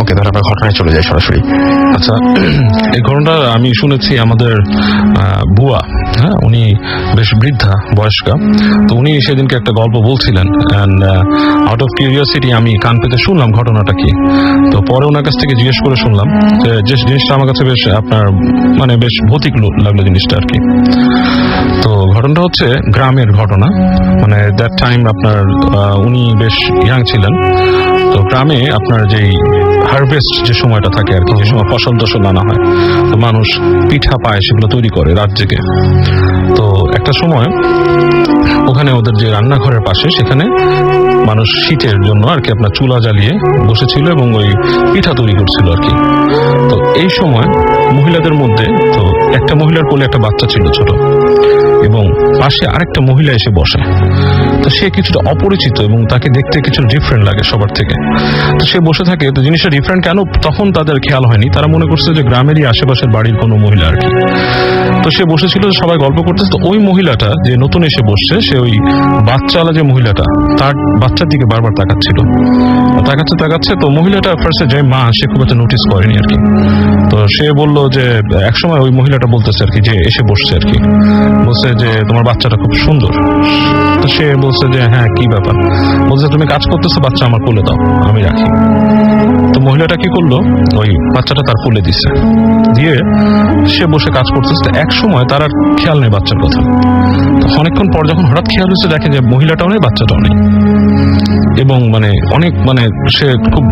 [SPEAKER 1] ওকে, তাহলে আমরা ঘটনায় চলে যাই সরাসরি।
[SPEAKER 5] আচ্ছা, এই ঘটনাটা আমি শুনেছি আমাদের বুয়া, হ্যাঁ, উনি বেশ বৃদ্ধা বয়স্কা। তো উনি সেদিনকে একটা গল্প বলছিলেন, অ্যান্ড আউট অফ কিউরিওসিটি আমি কান পেতে শুনলাম ঘটনাটা কি। তো পরে ওনার কাছ থেকে জিজ্ঞেস করে শুনলাম যে জিনিসটা আমার কাছে বেশ আপনার মানে বেশ ভৌতিক লাগলো জিনিসটা আর কি। তো ঘটনাটা হচ্ছে গ্রামের ঘটনা, মানে দ্যাট টাইম আপনার উনি বেশ ইয়াং ছিলেন। তো গ্রামে আপনার যেই হারভেস্ট যে সময়টা থাকে আর কি, যে সময় ফসল টসল আনা হয়, তো মানুষ পিঠা পায় সেগুলো তৈরি করে রাত জেগে। তো একটা সময় ওখানে ওদের যে রান্নাঘরের পাশে, সেখানে মানুষ শীতের জন্য আর কি আপনার চুলা জ্বালিয়ে বসেছিল এবং ওই পিঠা তৈরি করছিল আর কি। তো এই সময় মহিলাদের মধ্যে, তো একটা মহিলার কোলে একটা বাচ্চা ছিল ছোট, এবং পাশে আরেকটা মহিলা এসে বসে। তো সে কিছুটা অপরিচিত এবং তাকে দেখতে কিছু ডিফারেন্ট লাগে সবার থেকে। তো সে বসে থাকে। তো জিনিসটা ডিফারেন্ট কেন তখন তাদের খেয়াল হয়নি, তারা মনে করছে যে গ্রামেরই আশেপাশের বাড়ির কোনো মহিলা আর কি। তো সে বসেছিল, সবাই গল্প করতেছে। তো ওই মহিলাটা যে নতুন এসে বসছে, সে ওই বাচ্চাওয়ালা যে মহিলাটা, তার বাচ্চার দিকে বারবার তাকাচ্ছে। তো মহিলাটা ফার্স্টে যে মা, সে খুব একটা নোটিস করেনি আর কি। তো সে বলল যে একসময় ওই মহিলাটা বলতেছে আর কি, যে এসে বসছে আর কি, বলছে যে তোমার বাচ্চাটা খুব সুন্দর। তো সে বলছে যে হ্যাঁ, কি ব্যাপার? বলছে তুমি কাজ করতেছো, বাচ্চা আমার কোলে দাও, আমি রাখি। তো মহিলাটা কি করলো, ওই বাচ্চাটা তার কোলে দিছে, দিয়ে সে বসে কাজ করতেছে। এক সময় তার আর খেয়াল নেই বাচ্চার কথা। অনেকক্ষণ পর যখন হঠাৎ খেয়াল হচ্ছে, দেখে যে মহিলাটাও নেই, বাচ্চাটাও নেই। এবং অনেক সে খুব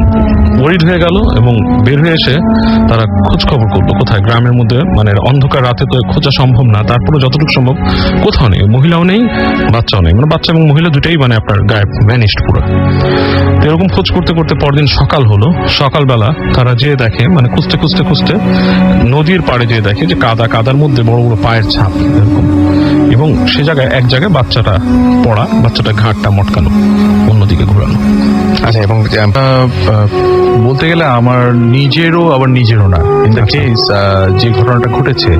[SPEAKER 5] ওয়ারিড হয়ে গেল, এবং বের হয়ে এসে তারা খোঁজ খবর করলো কোথায়। গ্রামের মধ্যে অন্ধকার রাতে তো খোঁজা সম্ভব না, তারপরে যতটুকু সম্ভব কোথাও নেই, মহিলাও নেই, বাচ্চাও নেই, বাচ্চা এবং মহিলা দুটাই আপনার গায়েব, ভ্যানিশড পুরো। এরকম খোঁজ করতে করতে পরদিন সকাল হলো। সকালবেলা তারা যেয়ে দেখে, খুঁজতে নদীর পাড়ে যেয়ে দেখে যে কাদার মধ্যে বড় বড় পায়ের ছাপ এরকম, এবং সে জায়গায় এক জায়গায় বাচ্চাটা পড়া, বাচ্চাটা ঘাটটা মটকানো, অন্যদিকে ঘোরানো।
[SPEAKER 1] আচ্ছা, এবং
[SPEAKER 6] বলতে গেলে আমার নিজেরও আবার নিজেরও না। ইন দ্য কেস যে ঘটনাটা ঘটেছে,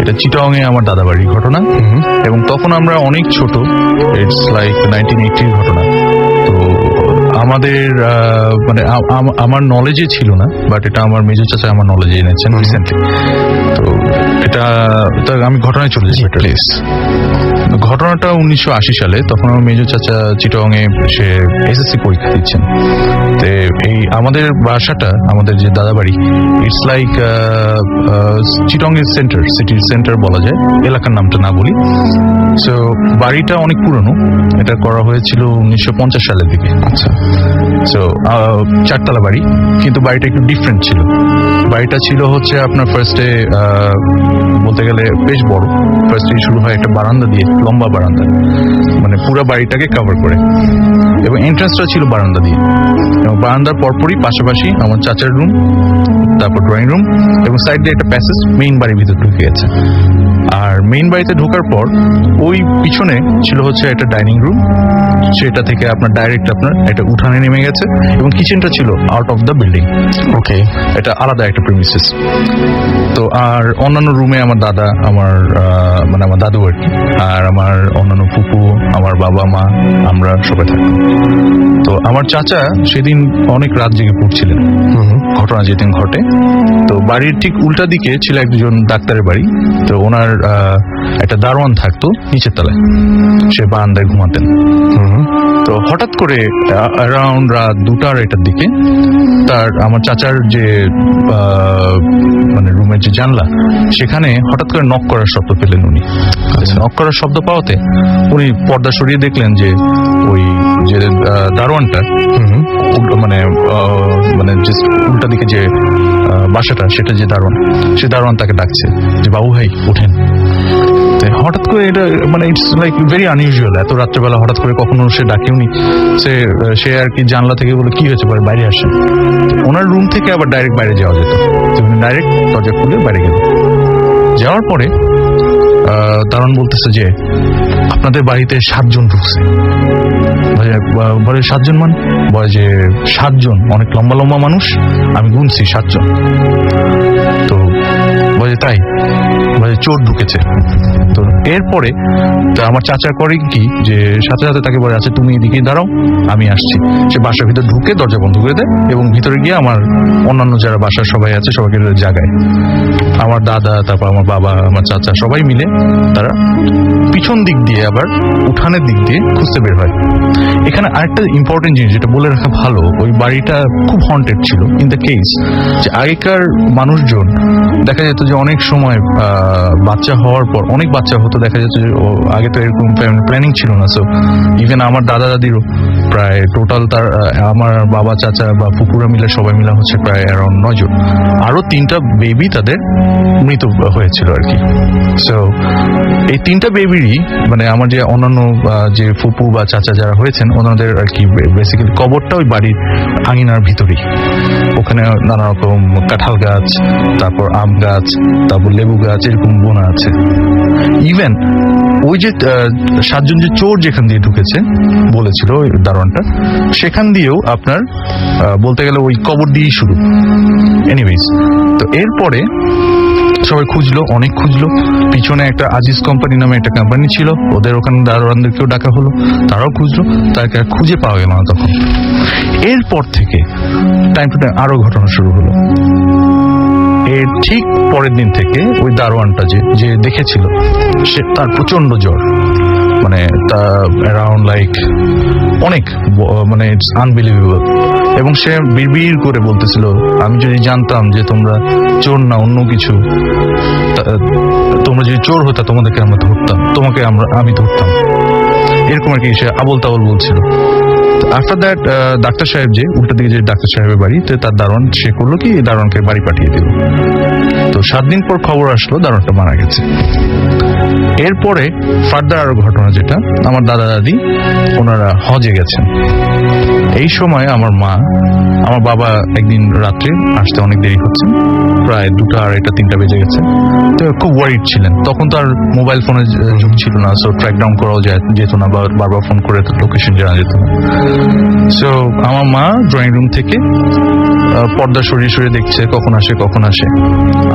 [SPEAKER 6] এটা চিটাং এ আমার দাদাবাড়ির ঘটনা, এবং তখন আমরা অনেক ছোট, ইটস লাইক 1980 ঘটনা। তো আমাদের আমার নলেজে ছিল না, বাট এটা আমার মেজর চাচা আমার নলেজে এনেছেন রিসেন্টলি। তো এটা আমি ঘটনায় চলে যাচ্ছি প্লিজ। ঘটনাটা 1980 সালে। তখন আমার মেজর চাচা চিটাং এ সে এসএসসি পরীক্ষা দিচ্ছেন। তো এই আমাদের বাসাটা, আমাদের যে দাদাবাড়ি, ইটস লাইক চিটাং এর সেন্টার, সিটির সেন্টার বলা যায়, এলাকার নামটা না বলি। সো বাড়িটা অনেক পুরনো, এটা করা হয়েছিল 1950 সালের দিকে।
[SPEAKER 1] আচ্ছা,
[SPEAKER 6] সো 4তলা বাড়ি, কিন্তু বাড়িটা একটু ডিফারেন্ট ছিল। বাড়িটা ছিল হচ্ছে আপনার ফার্স্টে বলতে গেলে বেশ বড়। ফার্স্টে শুরু হয় একটা বারান্দা দিয়ে, লম্বা বারান্দা, পুরো বাড়িটাকে কভার করে, এবং এন্ট্রান্সটা ছিল বারান্দা দিয়ে। এবং বারান্দার পরপরই পাশাপাশি আমার চাচার রুম, তারপর ড্রয়িং রুম, এবং সাইড দিয়ে একটা প্যাসেজ মেইন বাড়ির ভিতর ঢুকে গেছে। আর মেইন বাড়িতে ঢোকার পর ওই পিছনে ছিল হচ্ছে একটা ডাইনিং রুম, সেটা থেকে আপনার ডাইরেক্ট আপনার একটা উঠানে নেমে গেছে, এবং কিচেনটা ছিল আউট অফ দ্য বিল্ডিং।
[SPEAKER 1] ওকে।
[SPEAKER 6] এটা আলাদা একটা প্রিমিসেস। তো আর অন্যান্য রুমে আমার দাদা, আমার মানে আমার দাদু আর কি, আর আমার অন্যান্য ফুপু, আমার বাবা মা, আমরা সবাই থাকতাম। তো আমার চাচা সেদিন অনেক রাত জেগে পড়ছিলেন ঘটনা যেদিন ঘটে। তো বাড়ির ঠিক উল্টা দিকে ছিল একজন ডাক্তারের বাড়ি। তো ওনার একটা দারোয়ান থাকতো নিচের তলায়, সে বারান্দায় ঘুমাতেন। তো হঠাৎ করে অ্যারাউন্ড রাত 2টা-2:30 দিকে আমার চাচার যে মানে রুমের যে জানলা, সেখানে হঠাৎ করে নক করার শব্দ পেলেন উনি। নক করার শব্দ পাওয়াতে উনি পর্দা সরিয়ে দেখলেন যে ওই যে দারোয়ানটা মানে মানে যে উল্টা দিকে যে বাসাটা, সেটা যে দারোয়ান, সে দারোয়ান তাকে ডাকছে যে বাবু ভাই ওঠেন। হঠাৎ করে এটা মানে ইটস লাইক ভেরি আনইউজুয়াল, এত রাত্রেবেলা হঠাৎ করে কখনো সে ডাকেওনি। সে আর কি জানলা থেকে বলে কি হয়েছে, বাইরে আসেন। ওনার রুম থেকে আবার ডাইরেক্ট বাইরে যাওয়া যেত, উনি ডাইরেক্ট দরজা খুলে বাইরে গেল। যাওয়ার পরে দারোয়ান বলতেছে যে আপনাদের বাড়িতে 7 জন ঢুকছে। বলে 7 জন মানে? বলে যে 7 জন, অনেক লম্বা লম্বা মানুষ, আমি গুনছি 7 জন। তো বলে তাই? বলে চোর ঢুকেছে। তো এরপরে আমার চাচা করে কি যে সাথে সাথে তাকে বলে আচ্ছা তুমি এদিকে দাঁড়াও, আমি আসছি। সে বাসার ভিতর ঢুকে দরজা বন্ধ করে দেয় এবং ভিতরে গিয়ে আমার অন্যান্য যারা বাসার সবাই আছে সবাইকে জাগায়। আমার দাদা, তারপর আমার বাবা, আমার চাচা সবাই মিলে তারা পিছন দিক দিয়ে আবার উঠানের দিক দিয়ে খুঁজতে বের হয়। এখানে আরেকটা ইম্পর্টেন্ট জিনিস যেটা বলে রাখা ভালো, ওই বাড়িটা খুব হন্টেড ছিল ইন দ্য কেস যে আগেকার মানুষজন দেখা যেত যে অনেক সময় বাচ্চা হওয়ার পর, অনেক বাচ্চা হতো, দেখা যেত যে আগে তো এরকম প্ল্যানিং ছিল না। সো ইভেন আমার দাদা দাদিরও প্রায় টোটাল তার আমার বাবা, চাচা বা ফুপুরা মিলে সবাই মিলে হচ্ছে প্রায় অ্যারাউন্ড 9 জন। আরো 3টা বেবি তাদের মৃত হয়েছিল আর কি। সো এই 3টা বেবিরই মানে আমার যে অন্যান্য যে ফুপু বা চাচা যারা হয়েছেন ওনাদের আর কি বেসিক্যালি কবরটা ওই বাড়ির আঙিনার ভিতরেই। ওখানে নানা রকম কাঁঠাল গাছ, তারপর আম গাছ, তারপর লেবু গাছ এরকম বোনা আছে। ইভেন ওই যে 7 জন যে চোর যেখান দিয়ে ঢুকেছে বলেছিল ওই দারোয়ানটা, সেখান দিয়েও আপনার বলতে গেলে ওই কবর দিয়েই শুরু। এনিওয়েজ, তো এরপরে সবাই খুঁজলো, অনেক খুঁজলো। পিছনে একটা আজিজ কোম্পানি নামে একটা কোম্পানি ছিল, ওদের ওখানে দারোয়ানদেরকেও ডাকা হলো, তারাও খুঁজলো, তাকে খুঁজে পাওয়া গেল না তখন। এরপর থেকে টাইম টু টাইম আরো ঘটনা শুরু হলো। এর ঠিক পরের দিন থেকে ওই দারোয়ানটা যে দেখেছিল, সে তার প্রচন্ড জ্বর, মানে তা অ্যারাউন্ড লাইক অনেক, মানে ইটস আনবিলিভেবল। এবং সে বিড়বিড় করে বলতেছিল আমি যদি জানতাম যে তোমরা চোর না অন্য কিছু, তোমরা যদি চোর হতা তোমাদেরকে আমরা ধরতাম, আমি ধরতাম, এরকম আর কি সে আবল তাবল বলছিল। আফটার দ্যাট ডাক্তার সাহেব যে উল্টা দিকে যে ডাক্তার সাহেবের বাড়িতে তার দারোয়ান সে করলো কি দারোয়ানকে বাড়ি পাঠিয়ে দিল। তো 7 দিন পর খবর আসলো দারোয়ানটা মারা গেছে। এরপরে ফার্দার আরো ঘটনা যেটা, আমার দাদা দাদি ওনারা হজে গেছেন। এই সময় আমার মা, আমার বাবা একদিন রাত্রে আসতে অনেক দেরি হচ্ছে, প্রায় 2টা, 2:30, 3টা বেজে গেছে। তো খুব ওয়ারিড ছিলেন। তখন তো আর মোবাইল ফোনের যুগ ছিল না, সো ট্র্যাক ডাউন করাও যেত না, বা বারবার ফোন করে লোকেশন জানা যেত না। সো আমার মা ড্রয়িং রুম থেকে পর্দা সরিয়ে সরিয়ে দেখছে কখন আসে।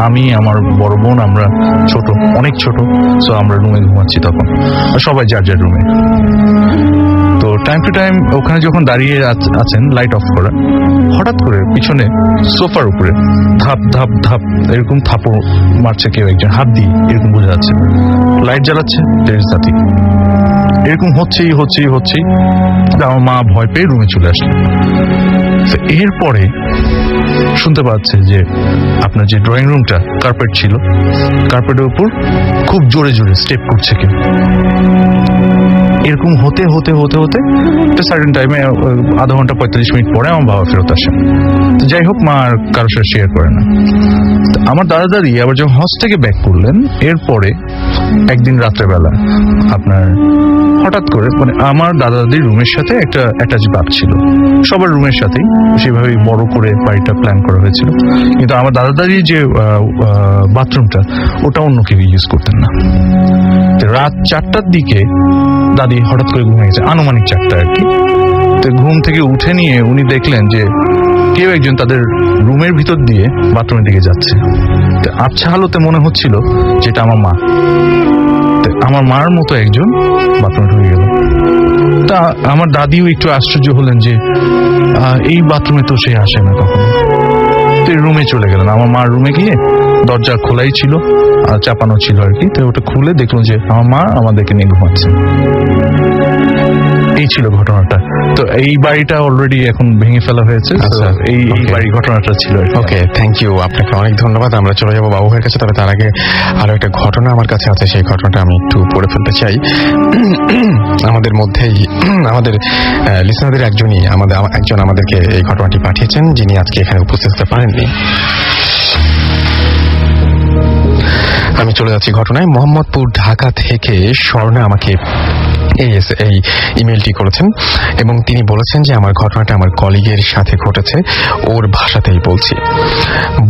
[SPEAKER 6] আমি, আমার বড় বোন, আমরা ছোট, অনেক ছোট, সো আমরা রুমে ঘুমাচ্ছি তখন, সবাই যার যার রুমে। তো টাইম টু টাইম ওখানে যখন দাঁড়িয়ে আছেন লাইট অফ করা, হঠাৎ করে পিছনে সোফার উপরে ধাপ ধাপ ধাপ এরকম থাপড় মারছে কেউ একজন হাত দিয়ে, এরকম বোঝা যাচ্ছে। লাইট জ্বালাচ্ছে, নাথিং। এরকম হচ্ছেই। আমার মা ভয় পেয়ে রুমে চলে আসলেন। এরপরে শুনতে পাচ্ছে যে আপনার যে ড্রয়িং রুমটা কার্পেট ছিল, কার্পেটের উপর খুব জোরে জোরে স্টেপ করছে কেউ। এরকম হতে একটা সার্টেন টাইমে আধা ঘন্টা 45 মিনিট পরে আমার বাবা ফেরত আসেন। তো যাই হোক, মা আর কারোর সাথে শেয়ার করে না। আমার দাদা দাদি আবার যখন হজ থেকে ব্যাক করলেন, এরপরে একদিন রাত্রেবেলা আপনার হঠাৎ করে মানে আমার দাদা দাদির রুমের সাথে একটা অ্যাটাচ বাথ ছিল, সবার রুমের সাথেই, সেভাবেই বড় করে বাড়িটা প্ল্যান করা হয়েছিল। কিন্তু আমার দাদা দাদির যে বাথরুমটা ওটা অন্য কেউ ইউজ করতেন না। তো রাত 4টার দিকে দাদি হঠাৎ করে ঘুমিয়ে গেছে, আনুমানিক 4টা আর কি। তো ঘুম থেকে উঠে নিয়ে উনি দেখলেন যে কেউ একজন তাদের রুমের ভিতর দিয়ে বাথরুমের দিকে যাচ্ছে। তো আবছা হালতে মনে হচ্ছিল যেটা আমার মা। আমার মার মতো একজন বাথরুমে ঢুকে গেল। তা আমার দাদিও একটু আশ্চর্য হলেন যে এই বাথরুমে তো সে আসে না কখনো। তো রুমে চলে গেলেন, আমার মার রুমে গিয়ে দরজা খোলাই ছিল আর চাপানো ছিল আর কি। তো ওটা খুলে দেখলো যে আমার মা আমাদেরকে নিয়ে ঘুমাচ্ছে। এই ছিল ঘটনাটা। তো এই বাড়িটা অলরেডি এখন ভেঙে ফেলা হয়েছে।
[SPEAKER 1] আচ্ছা,
[SPEAKER 6] এই
[SPEAKER 1] okay.
[SPEAKER 6] বাড়ি ঘটনাটা ছিল।
[SPEAKER 1] ওকে, থ্যাংক ইউ, আপনাকে অনেক ধন্যবাদ। আমরা চলে যাবো বাবু ভাইয়ের কাছে, তবে তার আগে আরো একটা ঘটনা আমার কাছে আছে, সেই ঘটনাটা আমি একটু পড়ে ফেলতে চাই। আমাদের মধ্যেই আমাদের লিসনারদের একজন আমাদেরকে এই ঘটনাটি পাঠিয়েছেন, যিনি আজকে এখানে উপস্থিত হতে পারেননি। আমি চলে যাচ্ছি ঘটনায়। মোহাম্মদপুর ঢাকা থেকে স্বর্ণা আমাকে এই ইমেলটি করেছেন এবং তিনি বলেছেন যে আমার ঘটনাটা আমার কলিগের সাথে ঘটেছে, ওর ভাষাতেই বলছি।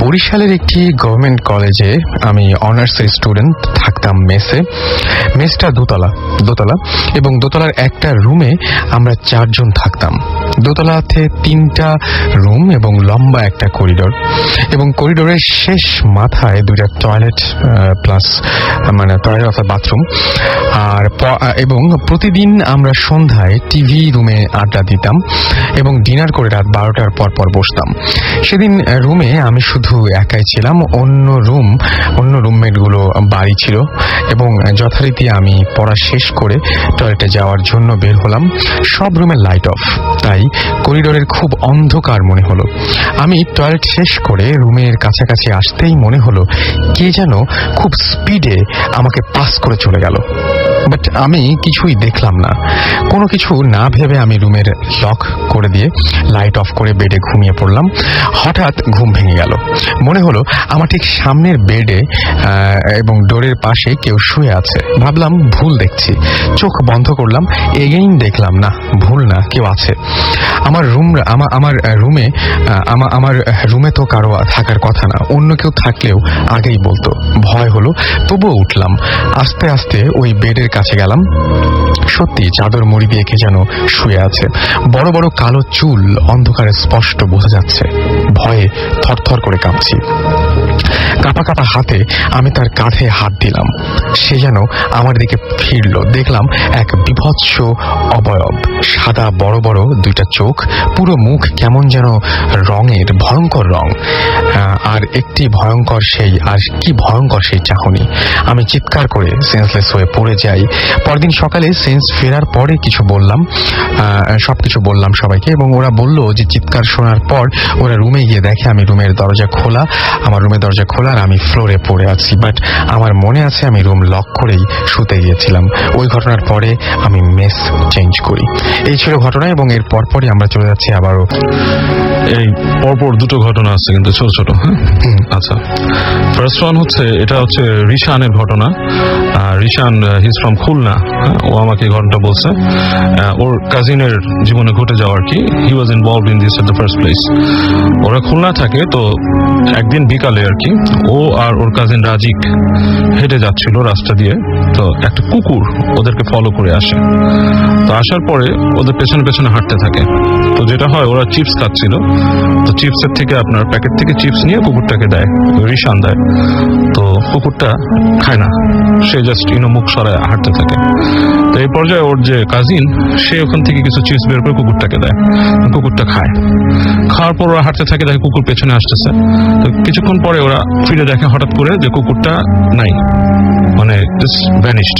[SPEAKER 1] বরিশালের একটি গভর্নমেন্ট কলেজে আমি অনার্সের স্টুডেন্ট, থাকতাম মেসটা দোতলা এবং দোতলার একটা রুমে আমরা 4 জন থাকতাম। দোতলাতে 3টা রুম এবং লম্বা একটা করিডোর, এবং করিডোরের শেষ মাথায় 2টা টয়লেট প্লাস মানে টয়লেট অর্থাৎ বাথরুম। আর এবং প্রতিদিন আমরা সন্ধ্যায় টিভি রুমে আড্ডা দিতাম এবং ডিনার করে রাত 12টার পর বসতাম। সেদিন রুমে আমি শুধু একাই ছিলাম, অন্য রুমমেটগুলো বাড়ি ছিল এবং যথারীতি আমি পড়া শেষ করে টয়লেটে যাওয়ার জন্য বের হলাম। সব রুমের লাইট অফ, তাই করিডোরের খুব অন্ধকার মনে হলো। আমি টয়লেট শেষ করে রুমের কাছাকাছি আসতেই মনে হলো কে যেন খুব স্পিডে আমাকে পাস করে চলে গেল, বাট আমি কিছুই দেখলাম না। কোনো কিছু না ভেবে আমি রুমের লক করে দিয়ে লাইট অফ করে বেডে ঘুমিয়ে পড়লাম। হঠাৎ ঘুম ভেঙে গেল, মনে হলো আমার ঠিক সামনের বেডে এবং ডোরের পাশে কেউ শুয়ে আছে। ভাবলাম ভুল দেখছি, চোখ বন্ধ করলাম, এগেইন দেখলাম না, ভুল না, কেউ আছে। আমার রুমে তো কারো থাকার কথা না, অন্য কেউ থাকলেও আগেই বলতো। ভয় হলো, তবুও উঠলাম। আস্তে আস্তে ওই বেডের কাছে গেলাম। সত্যি চাদর মুড়ি দিয়ে কে যেন শুয়ে আছে, বড় বড় কালো চুল, অন্ধকারে স্পষ্ট বোঝা যাচ্ছে। ভয়ে থরথর করে কাঁপছি। কাঁপা কাঁপা হাতে আমি তার কাঁধে হাত দিলাম, সে যেন আমার দিকে ফিরল। দেখলাম এক বিভৎস অবয়ব, সাদা বড় বড় 2টা চোখ, পুরো মুখ কেমন যেন রঙের, ভয়ঙ্কর রং, আর কি ভয়ঙ্কর সেই চাহনি। আমি চিৎকার করে সেন্সলেস হয়ে পড়ে যাই। পরদিন সকালে সেন্স ফেরার পরে সবকিছু বললাম সবাইকে, এবং ওরা বলল যে চিৎকার শোনার পর ওরা রুমে গিয়ে দেখে আমার রুমের দরজা খোলা আর আমি ফ্লোরে পড়ে আছি। বাট আমার মনে আছে আমি রুম লক করেই শুতে গিয়েছিলাম। ওই ঘটনার পরে আমি মেস চেঞ্জ করি। এই ছিল ঘটনা, এবং এর পরপরই আমরা চলে যাচ্ছি আবারও।
[SPEAKER 5] এই পরপর 2টো ঘটনা আছে কিন্তু ছোট ছোট। আচ্ছা, ফার্স্ট ওয়ান হচ্ছে, এটা হচ্ছে রিশানের ঘটনা। Rishan his from Khulna. ও আমাকে ঘটনাটা বলছে, ওর কাজিনের জীবনে ঘটে যাওয়া আর কি। He was involved in this at the first place. ওরা খুলনা থাকে, তো একদিন বিকালে আর কি ও আর ওর কাজিন রাজিক হেঁটে যাচ্ছিল রাস্তা দিয়ে। তো একটা কুকুর ওদেরকে ফলো করে আসে। তো আসার পরে ওদের পেছনে পেছনে হাঁটতে থাকে। তো যেটা হয়, ওরা চিপস খাচ্ছিল, তো চিপসের থেকে আপনার প্যাকেট থেকে চিপস নিয়ে কুকুরটাকে দেয়, রিশান দেয়। তো কুকুরটা খায় না, সে জাস্ট মুখ সরায় হাঁটতে থাকে। তো এই পর্যায়ে ওর যে কাজিন, সে ওখান থেকে কিছু চিপস বের করে কুকুরটাকে দেয়, কুকুরটা খায়। খাওয়ার পর ওরা হাঁটতে থাকে, দেখে কুকুর পেছনে আসতেছে। তো কিছুক্ষণ পরে ওরা ফিরে দেখে হঠাৎ করে যে কুকুরটা নাই, মানে জাস্ট ভ্যানিশড।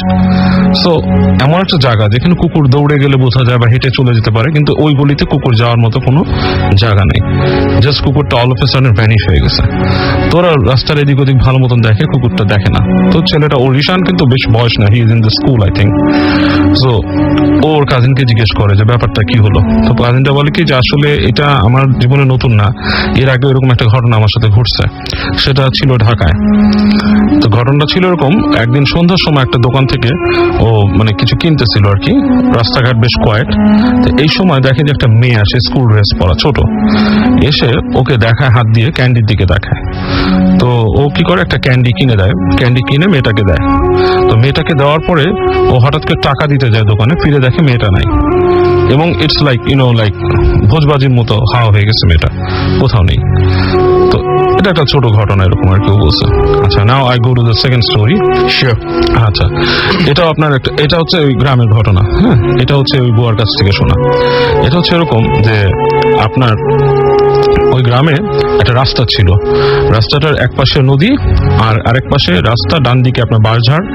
[SPEAKER 5] সো এমন একটা জায়গা যেখানে কুকুর দৌড়ে গেলে বোঝা যায় বা হেঁটে চলে যেতে পারে, কিন্তু ওই গলিতে কুকুর যাওয়ার মতো কোনো জায়গা নেই। জাস্ট কুকুরটা all of a sudden vanish হয়ে গেছে। তো ওরা রাস্তার এদিক ওদিক ভালো মতন দেখে, কুকুরটা দেখে না। তো ছেলেটা, ওর রিশান কিন্তু বেশ বয়স না, he is in the school I think. So ওর কাজিনকে জিজ্ঞেস করে যে ব্যাপারটা কি হলো। তো কাজিনটা বলে কি যে আসলে এটা আমার জীবনে নতুন না, এর আগে এরকম একটা ঘটনা আমার সাথে ঘটছে। সেটা ছিল ঢাকায়। তো ঘটনাটা ছিল এরকম, একদিন সন্ধ্যার সময় একটা দোকান থেকে ও মানে কিছু কিনতেছিল আর কি, রাস্তাঘাট বেশ কোয়াইট। তো এই সময় দেখে যে একটা মেয়ে আসে স্কুল ড্রেস পরা, ছোট, এসে ওকে দেখায়, হাত দিয়ে ক্যান্ডির দিকে দেখায়। তো ও কি করে, একটা ক্যান্ডি কিনে দেয়, ক্যান্ডি কিনে মেয়েটাকে দেয়। তো মেয়েটাকে দেওয়ার পরে ও হঠাৎ করে টাকা দিতে যায় দোকানে, ফিরে দেখে মেয়েটা নাই। এবং ইটস লাইক লাইক ভোজবাজির মতো হাওয়া হয়ে গেছে, মেয়েটা কোথাও নেই। তো এটা একটা ছোট ঘটনা এরকম আর কেউ বলছে। আচ্ছা, now I go to the second story.
[SPEAKER 1] Sure.
[SPEAKER 5] আচ্ছা, এটাও আপনার একটা, এটা হচ্ছে ওই গ্রামের ঘটনা। হ্যাঁ, এটা হচ্ছে ওই বুয়ার কাছ থেকে শোনা। এটা হচ্ছে এরকম যে আপনার ওই গ্রামে একটা রাস্তা ছিল, রাস্তাটার এক পাশে নদী আর আরেক পাশে রাস্তা, ডান দিকে আপনার বাঁশঝাড়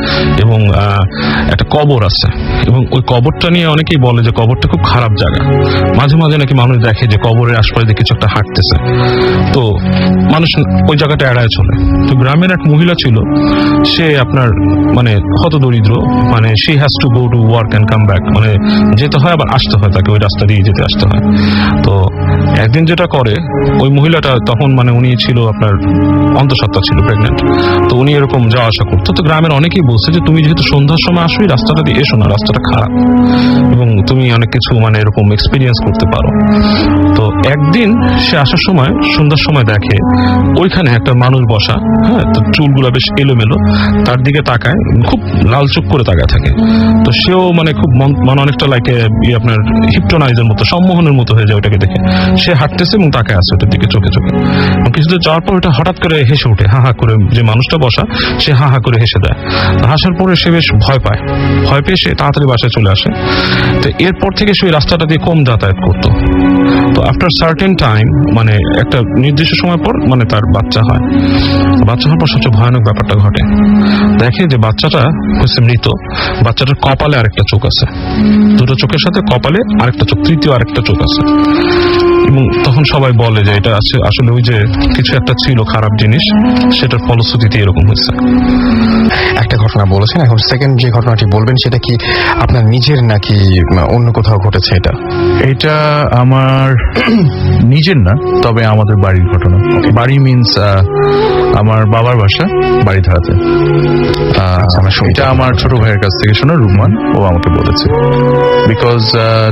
[SPEAKER 5] এবং একটা কবর আছে। এবং ওই কবরটা নিয়ে অনেকেই বলে যে কবরটা খুব খারাপ জায়গা। মাঝে মাঝে নাকি মানুষ দেখে যে কবরের আশপাশে দিয়ে কিছু একটা হাঁটতেছে, তো মানুষ ওই জায়গাটা এড়ায় চলে। তো গ্রামের এক মহিলা ছিল, সে আপনার মানে হতদরিদ্র, মানে she has to go to work and come back, মানে যেতে হয় আবার আসতে হয়, তাকে ওই রাস্তা দিয়ে যেতে আসতে হয়। তো একদিন যেটা করে ওই মহিলাটা, তখন মানে উনি ছিল আপনার অন্তঃসত্ত্বা, ছিল প্রেগনেন্ট। তো উনি এরকম যাওয়া আসা করতো। তো গ্রামের অনেকেই বলছে যে তুমি যেহেতু সন্ধ্যার সময় আসো, রাস্তাটা দিয়ে এসো না, রাস্তাটা খারাপ এবং তুমি অনেক কিছু মানে এরকম এক্সপিরিয়েন্স করতে পারো। তো একদিন সে আসার সময় সন্ধ্যার সময় দেখে ওইখানে একটা মানুষ বসা, হ্যাঁ, তো চুলগুলা বেশ এলোমেলো, তার দিকে তাকায়, খুব লাল চোখ করে তাকায় থাকে। তো সেও মানে খুব মানে অনেকটা লাইক আপনার হিপটোনাইজের মতো, সম্মোহনের মতো হয়ে যায় ওটাকে দেখে। সে হাঁটতেছে এবং তাকায় আছে ওটার দিকে চোখে চোখে। কিছুদূর যাওয়ার পর ওটা হঠাৎ করে হেসে ওঠে, হা হা করে। যে মানুষটা বসা সে হা হা করে হেসে দেয়। হাসার পরে সে বেশ ভয় পায়, ভয় পেয়ে সে তাড়াতাড়ি বাসায় চলে আসে। তো এরপর থেকে সে ওই রাস্তাটা দিয়ে কম যাতায়াত করতো। তো আফটার সার্টেন টাইম, মানে একটা নির্দিষ্ট সময় পর মানে তার বাচ্চা হয়। বাচ্চা হওয়ার পর সবচেয়ে ভয়ানক ব্যাপারটা ঘটে, দেখে যে বাচ্চাটা হচ্ছে মৃত। বাচ্চাটার কপালে আরেকটা চোখ আছে, দুটো চোখের সাথে কপালে আরেকটা চোখ, তৃতীয় আরেকটা চোখ আছে। এবং তখন সবাই বলে যে এটা আছে আসলে ওই যে কিছু একটা ছিল খারাপ জিনিস, সেটার ফলশ্রুতিতে এরকম হয়েছে।
[SPEAKER 1] একটা ঘটনা বলেছেন, এখন সেকেন্ড যে ঘটনাটি বলবেন সেটা কি আপনার নিজের নাকি অন্য কোথাও ঘটেছে?
[SPEAKER 6] এটা আমার নিজের না, তবে আমাদের বাড়ির ঘটনা। বাড়ি মিনস আমার বাবার বাসা বাড়িধারাতে। এটা আমার ছোট ভাইয়ের কাছ থেকে শোনা, রুমান, ও আমাকে বলেছে। বিকজ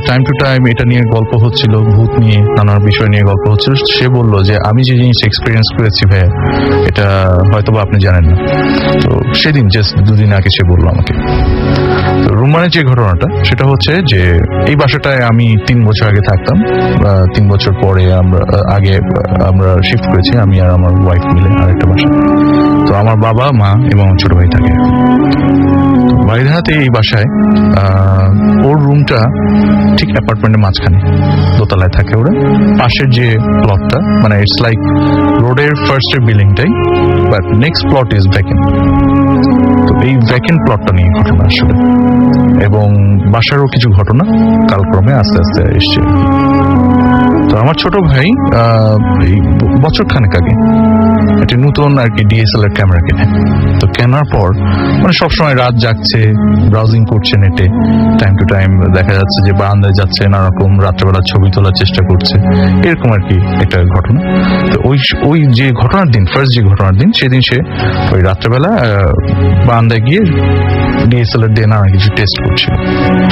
[SPEAKER 6] টাইম টু টাইম এটা নিয়ে গল্প হচ্ছিল, ভূত নিয়ে নানান বিষয় নিয়ে গল্প হচ্ছিল। সে বললো যে আমি যে জিনিস এক্সপিরিয়েন্স করেছি ভাইয়া, এটা হয়তোবা আপনি জানেন না। তো সেদিন জাস্ট দুদিন আগে সে বললো আমাকে। রুমানের যে ঘটনাটা সেটা হচ্ছে যে এই বাসাটায় আমি 3 বছর আগে থাকতাম। 3 বছর পরে আমরা শিফট করেছি, আমি আর আমার ওয়াইফ মিলে আরেকটা বাসা। তো আমার বাবা, মা এবং ছোট ভাই থাকে বাড়িধারাতে। এই বাসায় ওর রুমটা ঠিক অ্যাপার্টমেন্টের মাঝখানে, দোতলায় থাকে ওরা। পাশের যে প্লটটা, মানে ইটস লাইক রোডের ফার্স্টের বিল্ডিংটাই, but next plot is vacant. তো এই ভ্যাকেন্ট প্লটটা নিয়ে ঘটনা আসলে, এবং বাসারও কিছু ঘটনা কালক্রমে আস্তে আস্তে এসছে। তো আমার ছোট ভাই এই বছর খানেক আগে একটা নতুন আর কি DSLR ক্যামেরা কেনে। তো কেনার পর মানে সবসময় রাত জাগছে, ব্রাউজিং করছে নেটে। টাইম টু টাইম দেখা যাচ্ছে যে বারান্দায় যাচ্ছে, নানা রকম রাত্রেবেলা ছবি তোলার চেষ্টা করছে, এরকম আর কি একটা ঘটনা। তো ওই যে ঘটনার দিন, ফার্স্ট যে ঘটনার দিন, সেদিন সে ওই রাত্রেবেলা বারান্দায় গিয়ে DSLR দিয়ে নানা কিছু টেস্ট করছিল,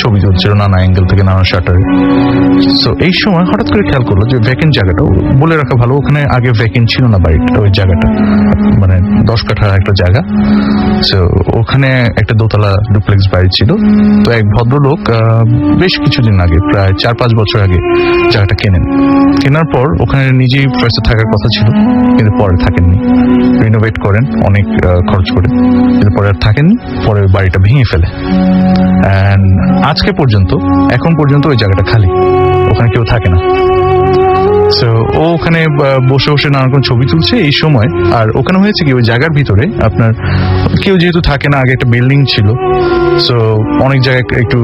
[SPEAKER 6] ছবি তুলছিল নানা অ্যাঙ্গেল থেকে, নানা শাটারে। সো এই সময় হঠাৎ করে খেয়াল করলো যে ভ্যাকেন্ট জায়গাটা, বলে রাখা ভালো, ওখানে আগে ভ্যাকেন্ট ছিল না বাড়িটা, ওই জায়গাটা মানে 10 কাঠার একটা জায়গা। সো ওখানে একটা দোতলা ডুপ্লেক্স বাড়ি ছিল। তো এক ভদ্রলোক বেশ কিছুদিন আগে, প্রায় 4-5 বছর আগে জায়গাটা কেনার পর ওখানে নিজেই ফার্স্টে থাকার কথা ছিল, কিন্তু পরে থাকেননি। রিনোভেট করেন অনেক খরচ করে, কিন্তু পরে আর থাকেননি। পরে বাড়িটা ভেঙে ফেলে। অ্যান্ড আজকে পর্যন্ত, এখন পর্যন্ত ওই জায়গাটা খালি, ওখানে কেউ থাকে না। সো ও ওখানে বসে বসে নানা রকম ছবি তুলছে এই সময়। আর ওখানে হয়েছে কি, ওই জায়গার ভিতরে আপনার কেউ যেহেতু থাকে না, আগে একটা বিল্ডিং ছিল, সো অনেক জায়গায় একটু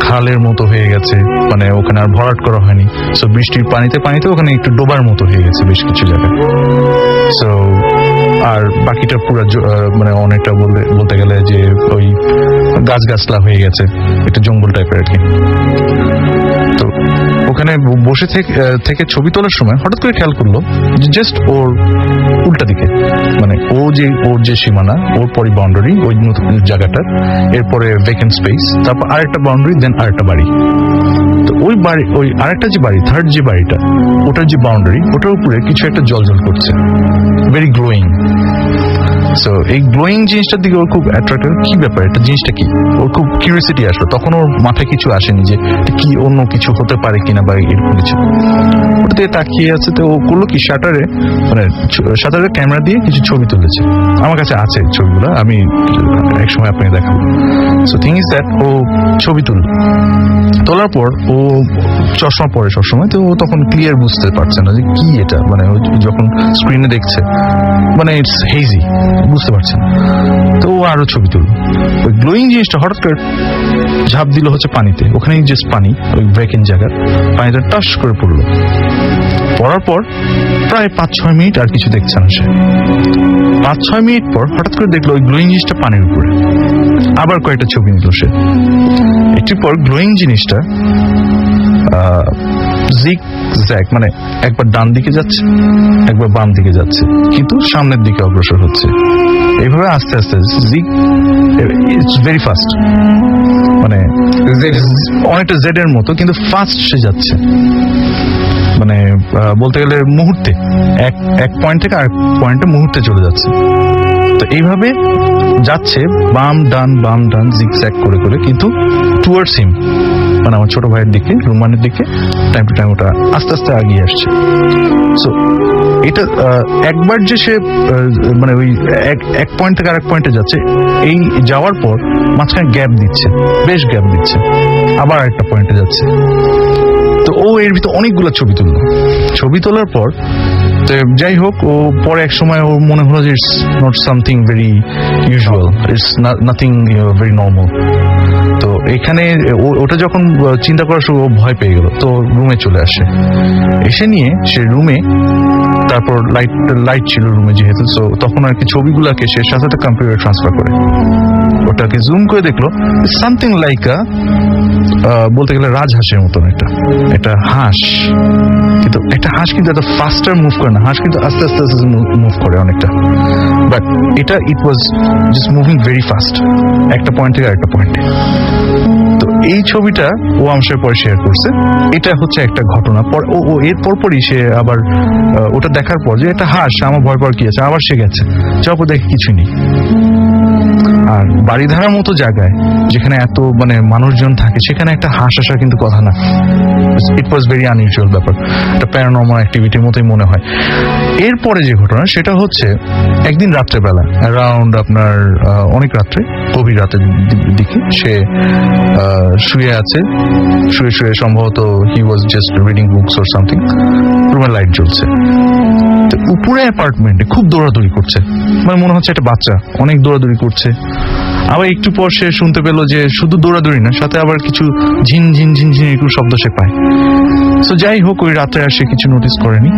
[SPEAKER 6] খালের মতো হয়ে গেছে, মানে ওখানে আর ভরাট করা হয়নি। সো বৃষ্টির পানিতে ওখানে একটু ডোবার মতো হয়ে গেছে বেশ কিছু জায়গায়। সো আর বাকিটা পুরো মানে অনেকটা বলতে গেলে যে ওই গাছগাছলা হয়ে গেছে, একটা জঙ্গল টাইপের আর কি। তো ওখানে বসে থেকে ছবি তোলার সময় হঠাৎ করে খেয়াল করলো যে জাস্ট ওর উল্টা দিকে, মানে ওর যে সীমানা, ওর পরে বাউন্ডারি ওই জায়গাটার, এরপরে ভ্যাকেন্ট স্পেস, তারপর আরেকটা বাউন্ডারি, দেন আরেকটা বাড়ি। তো ওই বাড়ি, ওই আরেকটা যে বাড়ি, থার্ড যে বাড়িটা, ওটার যে বাউন্ডারি, ওটার উপরে কিছু একটা জল করছে, ভেরি গ্লোয়িং। সো এই গ্লোয়িং জিনিসটার দিকে ওর খুব অ্যাট্রাক্টেড, কি ব্যাপার, এটা জিনিসটা কি, ওর খুব কিউরিয়াসিটি আসলো। তখন ওর মাথায় কিছু আসেনি যে কি অন্য কিছু হতে পারে কিনা বা এরকম কিছু। ওটাতে তাকিয়ে আছে, তো ও করলো কি, শাটারে ক্যামেরা দিয়ে কিছু ছবি তুলেছে। আমার কাছে আছে ছবিগুলো, আমি একসময় আপনাকে দেখাবো। সো থিং ইজ দ্যাট ও ছবি তোলার পর ও চশমা পরে সবসময়, তো ও তখন ক্লিয়ার বুঝতে পারছে না যে কি এটা, মানে ও যখন স্ক্রিনে দেখছে মানে ইটস হেজি, বুঝতে পারছে না। তো ও আরো ছবি তুললো। ওই গ্লোয়িং জিনিসটা হঠাৎ করে ঝাঁপ দিল হচ্ছে পানিতে, ওখানেই জাস্ট পানি, ওই ভ্যাকেন্ট জায়গার পানিটা টাস করে পড়লো। পড়ার পর প্রায় 5-6 মিনিট আর কিছু দেখছে না সে। 5-6 মিনিট পর হঠাৎ করে দেখলো ওই গ্লোয়িং জিনিসটা পানির উপরে। আবার কয়েকটা ছবি নিল সে। একটু পর গ্লোয়িং জিনিসটা জিগ জ্যাগ, মানে একবার ডান দিকে যাচ্ছে, একবার বাম দিকে যাচ্ছে, কিন্তু সামনের দিকে অগ্রসর হচ্ছে। এইভাবে আস্তে আস্তে জিগ, ইটস ভেরি ফাস্ট, মানে অনেকটা জেড এর মতো, কিন্তু ফাস্ট সে যাচ্ছে, মানে বলতে গেলে মুহূর্তে এক পয়েন্ট থেকে আরেক পয়েন্টে মুহূর্তে চলে যাচ্ছে। তো এইভাবে যাচ্ছে বাম ডান জিগজ্যাগ করে করে, কিন্তু টুয়ার্ডস হিম, মানে আমার ছোট ভাইয়ের দিকে, রুমানের দিকে টাইম টু টাইম ওটা আস্তে আস্তে এগিয়ে আসছে। সো এটা একবার যে সে মানে ওই এক পয়েন্ট থেকে আরেক পয়েন্টে যাচ্ছে, এই যাওয়ার পর মাঝখানে গ্যাপ দিচ্ছে, বেশ গ্যাপ দিচ্ছে, আবার আরেকটা পয়েন্টে যাচ্ছে। তো ও এর ভিতর অনেকগুলো ছবি তোলার পর, তো যাই হোক, ও পরে এক সময় ওর মনে হলো যে it's not something very usual, it's nothing very normal. তো এখানে ওটা যখন চিন্তা করার সময় ও ভয় পেয়ে গেল, তো রুমে চলে আসে। এসে নিয়ে সে রুমে, তারপর লাইট ছিল রুমে যেহেতু, তো তখন আর কি ছবিগুলোকে সে সাথে কম্পিউটার ট্রান্সফার করে, ওটাকে জুম করে দেখলো সামথিং লাইক বলতে গেলে রাজহাঁসের মতন একটা হাঁস, কিন্তু একটা হাঁস কিন্তু এত ফাস্টার মুভ করে না, হাঁস কিন্তু আস্তে আস্তে আস্তে মুভ করে অনেকটা, but it was just moving very fast, একটা পয়েন্ট থেকে আরেকটা পয়েন্টে। তো এই ছবিটা ও আমার সাথে পরে শেয়ার করছে। এটা হচ্ছে একটা ঘটনা। ও এর পরপরই সে আবার ওটা দেখার পর যে একটা হাঁস, আমার ভয় পাওয়ার কি আছে, আবার সে গেছে, যাওয়ার দেখে কিছুই নেই। আর বাড়িধারার মতো জায়গায় যেখানে এত মানে মানুষজন থাকে, সেখানে একটা হাঁস আসার কিন্তু কথা না। ইট ওয়াজ ভেরি আনইউজুয়াল ব্যাপার, একটা প্যারানর্মাল অ্যাক্টিভিটির মতোই মনে হয়। এরপরে যে ঘটনা, সেটা হচ্ছে একদিন রাত্রেবেলা, অ্যারাউন্ড আপনার অনেক রাত্রে, গভীর রাতের দিকে সে শুয়ে আছে, শুয়ে সম্ভবত he was just reading books or something, রুমের লাইট জ্বলছে। তো উপরে অ্যাপার্টমেন্টে খুব দৌড়াদৌড়ি করছে, মানে মনে হচ্ছে একটা বাচ্চা অনেক দৌড়াদৌড়ি করছে। আবার একটু পর সে শুনতে পেলো যে শুধু দৌড়াদৌড়ি না, সাথে আবার কিছু ঝিন এরকম শব্দ সে পায়। সো যাই হোক, ওই রাত্রে আর সে কিছু নোটিস করেনি,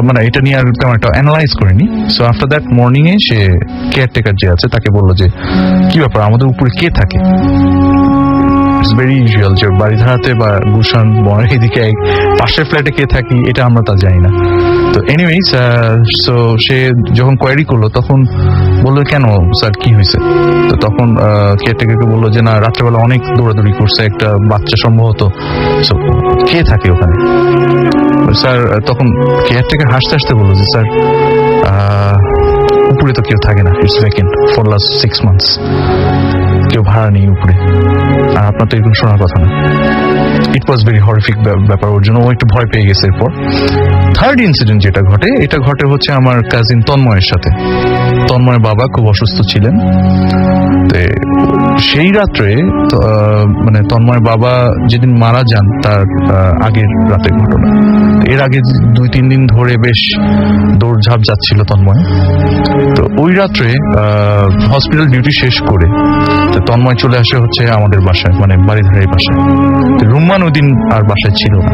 [SPEAKER 6] মানে এটা নিয়ে আর তেমন একটা অ্যানালাইজ করেনি। So after that morning A say caretaker যে আছে তাকে বললো যে কি ব্যাপার, আমাদের উপরে কে থাকে। ইটস ভেরি ইউজুয়াল যে বাড়িধারাতে বা গুলশান বনের এদিকে পাশের ফ্ল্যাটে কে থাকি, এটা আমরা তা জানি না। তো এনিওয়েজ, সো সে যখন কোয়ারি করলো তখন বললো কেন স্যার, কি হয়েছে? তো তখন কেয়ারটেকারকে বললো যে না, রাত্রেবেলা অনেক দৌড়াদৌড়ি করছে একটা বাচ্চা সম্ভবত, সো কে থাকে ওখানে? স্যার তখন কেয়ারটেকার হাসতে হাসতে বললো যে স্যার, উপরে তো কেউ থাকে না, it's vacant for last 6 months, কেউ ভাড়া নেই উপরে, আর আপনার তো এরকম শোনার কথা না। ইট ওয়াজ ভেরি হরিফিক ব্যাপার, ওর জন্য ও একটু ভয় পেয়ে গেছে। এরপর থার্ড ইনসিডেন্ট যেটা ঘটে, এটা ঘটে হচ্ছে আমার কাজিন তন্ময়ের সাথে। তন্ময়ের বাবা খুব অসুস্থ ছিলেন। সেই রাত্রে মানে তন্ময়ের বাবা যেদিন মারা যান তার আগের রাতের ঘটনা। এর আগে 2-3 দিন ধরে বেশ দৌড়ঝাঁপ যাচ্ছিল তন্ময়। তো ওই রাত্রে হসপিটাল ডিউটি শেষ করে তন্ময় চলে আসে হচ্ছে আমাদের বাসায়, মানে বাড়িধারের বাসায়। রুম্মান ওই দিন আর বাসায় ছিল না।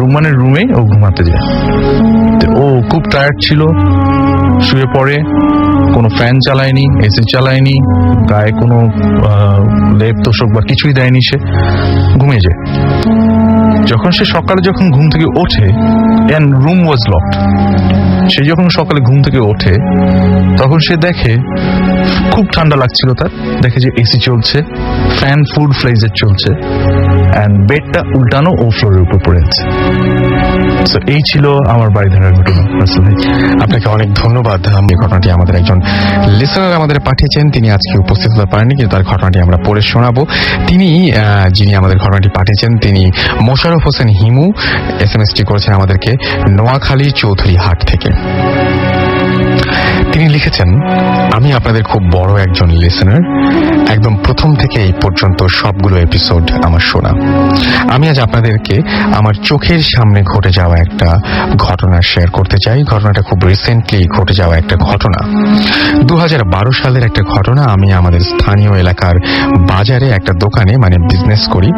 [SPEAKER 6] রুম্মানের রুমে ও ঘুমাতে যায়। ও খুব টায়ার্ড ছিল, শুয়ে পড়ে, কোনো ফ্যান চালায়নি, এসি চালায়নি, গায়ে কোনো লেপ তোষক বা কিছুই দেয়নি, সে ঘুমিয়ে যায়। যখন সে সকালে যখন ঘুম থেকে ওঠে, এন্ড রুম ওয়াজ লকড, সে যখন সকালে ঘুম থেকে ওঠে তখন সে দেখে খুব ঠান্ডা লাগছিল তার, দেখে যে এসি চলছে, ফ্যান ফুল ফ্লেজের চলছে, অ্যান্ড বেডটা উল্টানো ও ফ্লোরের উপর পড়ে আছে। তো এই ছিল আমার বাড়ি ধরার ঘটনা।
[SPEAKER 1] আপনাকে অনেক ধন্যবাদ। এই ঘটনাটি আমাদের একজন লিসনার আমাদের পাঠিয়েছেন, তিনি আজকে উপস্থিত হতে পারেননি, কিন্তু তার ঘটনাটি আমরা পড়ে শোনাবো। তিনি যিনি আমাদের ঘটনাটি পাঠিয়েছেন তিনি মোশাররফ হোসেন হিমু। এসএমএসটি করেছেন আমাদেরকে নোয়াখালী চৌধুরী হাট থেকে। তিনি লিখেছেন, আমি আপনাদের খুব বড় একজন লিসনার, একদম প্রথম থেকে এই পর্যন্ত সবগুলো এপিসোড আমার শোনা। আমি আজ আপনাদেরকে আমার চোখের সামনে ঘটে যাওয়া একটা ঘটনা শেয়ার করতে চাই। ঘটনাটা খুব রিসেন্টলি ঘটে যাওয়া একটা ঘটনা, 2012 সালের একটা ঘটনা। আমি আমাদের স্থানীয় এলাকার বাজারে একটা দোকানে মানে বিজনেস করি।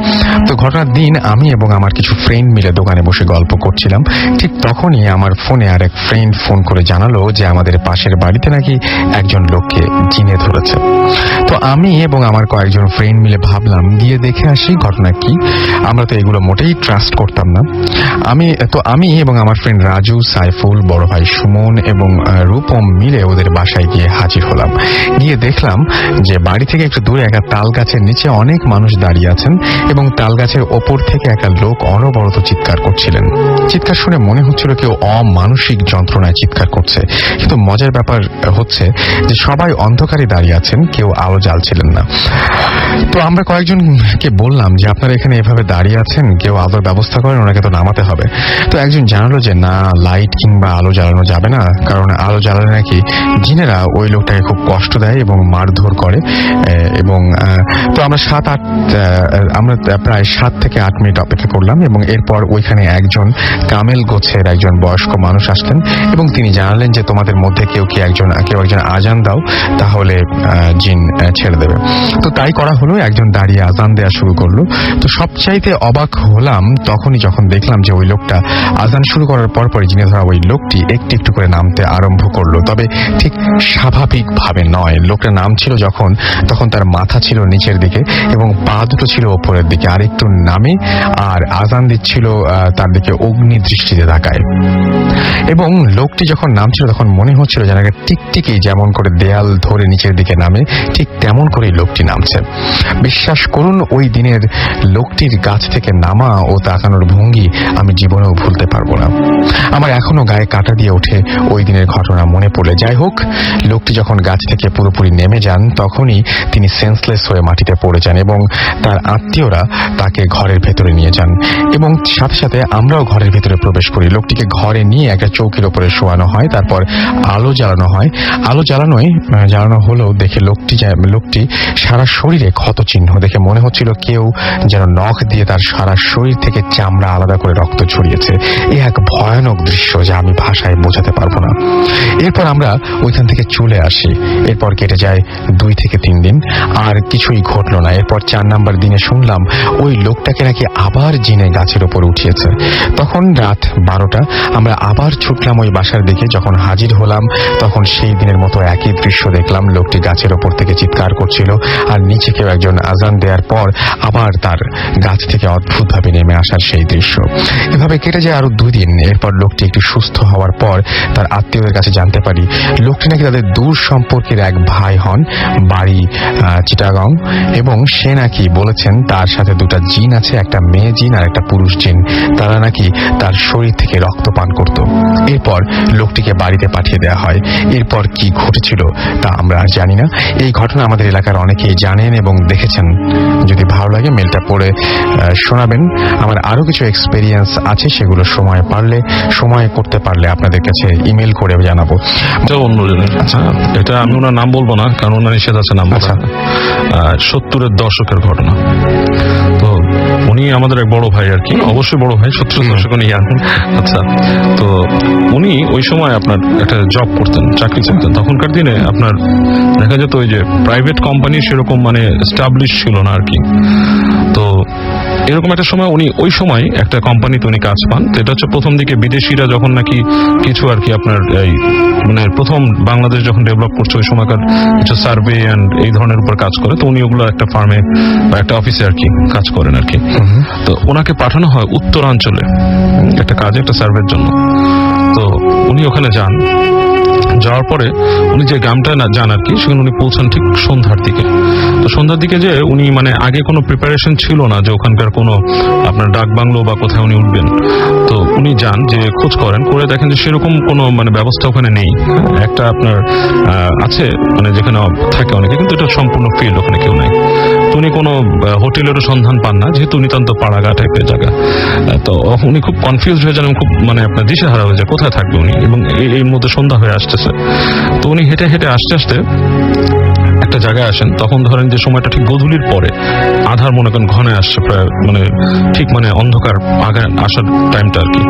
[SPEAKER 1] তো ঘটনার দিন আমি এবং আমার কিছু ফ্রেন্ড মিলে দোকানে বসে গল্প করছিলাম। ঠিক তখনই আমার ফোনে আর এক ফ্রেন্ড ফোন করে জানালো যে আমাদের পাশের বাড়িতে নাকি একজন লোককে জিনে ধরেছে। তো আমি এবং আমার কয়েকজন ফ্রেন্ড মিলে ভাবলাম গিয়ে দেখে আসি ঘটনা কি। আমরা তো এগুলো মোটেই ট্রাস্ট করতাম না। আমি এবং আমার ফ্রেন্ড রাজু, সাইফুল, বড় ভাই সুমন এবং রূপম মিলে ওদের বাসায় গিয়ে হাজির হলাম। গিয়ে দেখলাম যে বাড়ি থেকে একটু দূরে একটা তাল গাছের নিচে অনেক মানুষ দাঁড়িয়ে আছেন এবং তাল গাছের ওপর থেকে একটা লোক অনবরত চিৎকার করছিলেন। চিৎকার শুনে মনে হচ্ছিল কেউ অমানসিক যন্ত্রণায় চিৎকার করছে, কিন্তু মজার ব্যাপার হচ্ছে যে সবাই অন্ধকারে দাঁড়িয়ে আছেন, কেউ আলো জ্বালছিলেন না। তো আমরা কয়েকজনকে বললাম যে আপনারা এখানে এভাবে দাঁড়িয়ে আছেন, কেউ আলোর ব্যবস্থা করেন, ওনাকে তো নামাতে হবে। তো একজন জানালো যে না, লাইট কিংবা আলো জ্বালানো যাবে না, কারণ আলো জ্বালালে নাকি জিনেরা ওই লোকটাকে খুব কষ্ট দেয় এবং মারধর করে। এবং তো আমরা প্রায় 7 থেকে 8 মিনিট অপেক্ষা করলাম এবং এরপর ওইখানে একজন কামেল গোছের একজন বয়স্ক মানুষ আসলেন এবং তিনি জানালেন যে তোমাদের মধ্যে কেউ একজন আজান দাও, তাহলে জিন ছেড়ে দেবে। তো তাই করা হলো, একজন দাঁড়িয়ে আজান দেওয়া শুরু করলো। তো সবচাইতে অবাক হলাম তখনই যখন দেখলাম যে ওই লোকটা আজান শুরু করার পরপরই জিনে ধরা ওই লোকটি একটু একটু করে নামতে আরম্ভ করলো, তবে ঠিক স্বাভাবিকভাবে নয়। লোকটা নামছিল তখন তার মাথা ছিল নিচের দিকে এবং পা দুটো ছিল ওপরের দিকে, আর একটু নামে আর আজান দিচ্ছিল তার দিকে অগ্নি দৃষ্টিতে তাকায়। এবং লোকটি যখন নামছিল তখন মনে হচ্ছিল যেন একটা টিকটিকি যেমন করে দেয়াল ধরে নিচের দিকে নামে, ঠিক তেমন করেই লোকটি নামছে। বিশ্বাস করুন, ওই দিনের লোকটির গাছ থেকে নামা ও তাকানোর ভঙ্গি আমি জীবনেও ভুলতে পারবো না। আমার এখনো গায়ে কাঁটা দিয়ে ওঠে ওই দিনের ঘটনা মনে পড়লে। যাই হোক, লোকটি যখন গাছ থেকে পুরোপুরি নেমে যান তখনই তিনি সেন্সলেস হয়ে মাটিতে পড়ে যান এবং তার আত্মীয়রা তাকে ঘরের ভেতরে নিয়ে যান এবং সাথে সাথে আমরাও ঘরের ভেতরে প্রবেশ করি। লোকটিকে ঘরে নিয়ে একটা চৌকির ওপরে শোয়ানো হয়, তারপর আলো জ্বালানো হয়। আলো জ্বালানো হলো দেখে লোকটি সারা শরীরে ক্ষত চিহ্ন দেখে মনে হচ্ছিল কেউ যেন নখ দিয়ে তার সারা শরীর থেকে চামড়া আলাদা করে রক্ত ছড়িয়েছে। এ এক ভয়ানক দৃশ্য যা আমি ভাষায় বোঝাতে পারবো না। এরপর আমরা ওইখান থেকে চলে আসি। এরপর কেটে যায় 2 থেকে 3 দিন, আর কিছুই ঘটলো না। এরপর 4 নাম্বার দিনে শুনলাম ওই লোকটাকে নাকি আবার জিনে গাছের উপর উঠিয়েছে। তখন রাত 12টা। আমরা আবার ছুটলাম ওই বাসার দিকে। যখন হাজির হলাম তখন সেই দিনের মতো একই দৃশ্য দেখলাম। লোকটি গাছের ওপর থেকে চিৎকার করছিল আর নিচে কেউ একজন আজান দেওয়ার পর আবার তার গাছ থেকে অদ্ভুতভাবে নেমে আসার সেই দৃশ্য। এভাবে কেটে যায় আরো 2 দিন। এরপর লোকটি একটু সুস্থ হওয়ার পর তার আত্মীয়দের কাছে জানতে পারি লোকটি নাকি তাদের দূর সম্পর্কের এক ভাই হন, বাড়ি চিটাগাং, এবং সে নাকি বলেছেন তার সাথে 2টা জিন আছে, একটা মেয়ে জিন আর একটা পুরুষ জিন। তারা নাকি তার শরীর থেকে রক্ত পান করত। এরপর লোকটিকে বাড়িতে পাঠিয়ে দেওয়া হয়। এরপর কি ঘটেছিল তা আমরা আর জানি না। এই ঘটনা আমাদের এলাকার অনেকেই জানেন এবং দেখেছেন। যদি ভালো লাগে মেলটা পড়ে শোনাবেন। আমার আরো কিছু এক্সপেরিয়েন্স আছে, সেগুলো সময় করতে পারলে আপনাদের কাছে ইমেল করে জানাবো।
[SPEAKER 5] এটা অন্য জনের। আচ্ছা, এটা আমি ওনার নাম বলবো না, কারণ ওনার নিষেধ আছে নাম। আচ্ছা, 70-এর দশকের ঘটনা। তো উনি আমাদের এক বড় ভাই আর কি, অবশ্যই বড় ভাই, 70-এর দশক উনি। আচ্ছা, তো উনি ওই সময় আপনার একটা জব করতেন, চাকরি করতেন। তখনকার দিনে আপনার দেখা যেত ওই যে প্রাইভেট কোম্পানি সেরকম মানে এস্টাবলিশ ছিল না আর কি। তো এরকম একটা সময় উনি ওই সময় একটা কোম্পানিতে উনি কাজ পান। তো এটা হচ্ছে প্রথম দিকে বিদেশিরা যখন নাকি কিছু আর কি আপনার এই মানে প্রথম বাংলাদেশ যখন ডেভেলপ করছে ওই সময়কার কিছু সার্ভে অ্যান্ড এই ধরনের উপর কাজ করে, তো উনি ওগুলো একটা ফার্মে বা একটা অফিসে আর কি কাজ করেন আর কি। তো ওনাকে পাঠানো হয় উত্তরাঞ্চলে একটা কাজে, একটা সার্ভের জন্য। তো উনি ওখানে যান, যাওয়ার পরে উনি যে গ্রামটা যান আর কি, সেখানে উনি পৌঁছান ঠিক সন্ধ্যার দিকে। তো সন্ধ্যার দিকে যে উনি মানে আগে কোনো প্রিপারেশন ছিল না যে ওখানকার কোনো আপনার ডাক বাংলো বা কোথায় উনি উঠবেন। তো উনি যান, যে খোঁজ করেন, করে দেখেন যে সেরকম কোনো মানে ব্যবস্থা ওখানে নেই। একটা আপনার আছে মানে যেখানে থাকে অনেকে, কিন্তু এটা সম্পূর্ণ ফিল্ড, ওখানে কেউ নাই। তো উনি কোনো হোটেলেরও সন্ধান পান না, যেহেতু নিতান্ত পাড়াগা টাইপের জায়গা। তো উনি খুব কনফিউজ হয়ে যান, খুব মানে আপনার দিশেহারা হয়ে যায় কোথায় থাকবে উনি, এবং এর মধ্যে সন্ধ্যা হয়ে আসতেছে। তো উনি হেঁটে হেঁটে আসতে আসতে একটা জায়গায় আসেন। তখন ধরেন যে সময়টা ঠিক গোধূলির পরে, আধার মনে করেন ঘনে আসছে, প্রায় মানে ঠিক মানে অন্ধকার আগে আসার টাইমটা আর কি।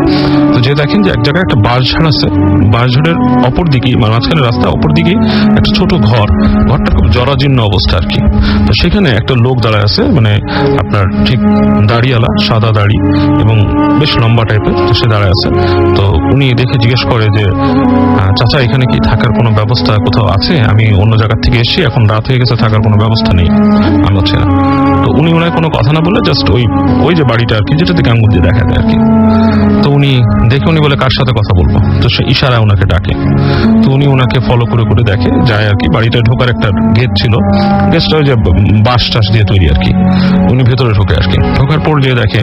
[SPEAKER 5] তো যে দেখেন যে এক জায়গায় একটা বাঁশঝাড় আছে, বাঁশঝাড়ের অপর দিকে মানে মাঝখানে রাস্তা অপর দিকে একটা ছোট ঘর, ঘরটা খুব জরাজীর্ণ অবস্থা আর কি। তো সেখানে একটা লোক দাঁড়ায় আছে, মানে আপনার ঠিক দাড়িওয়ালা, সাদা দাড়ি এবং বেশ লম্বা টাইপের, তো সে দাঁড়ায় আছে। তো উনি দেখে জিজ্ঞেস করে যে চাচা এখানে কি থাকার কোনো ব্যবস্থা কোথাও আছে? আমি অন্য জায়গা থেকে এসেছি, এখন রাত হয়ে গেছে, থাকার কোনো ব্যবস্থা নেই আমার হচ্ছে না। তো উনি ওনার কোনো কথা না বলে জাস্ট ওই যে বাড়িটা আর কি, যেটা থেকে আঙুল দিয়ে দেখা যায় আর কি। তো উনি দেখে উনি বলে কার সাথে কথা বলবো, তো সে ইশারায় ওনাকে ডাকে। তো উনি ওনাকে ফলো করে করে দেখে যায় আর কি। বাড়িটা ঢোকার একটা গেট ছিল, গেটটা ওই যে বাঁশ টাস দিয়ে তৈরি আর কি। উনি ভেতরে ঢোকে আর কি। ঢোকার পর যে দেখে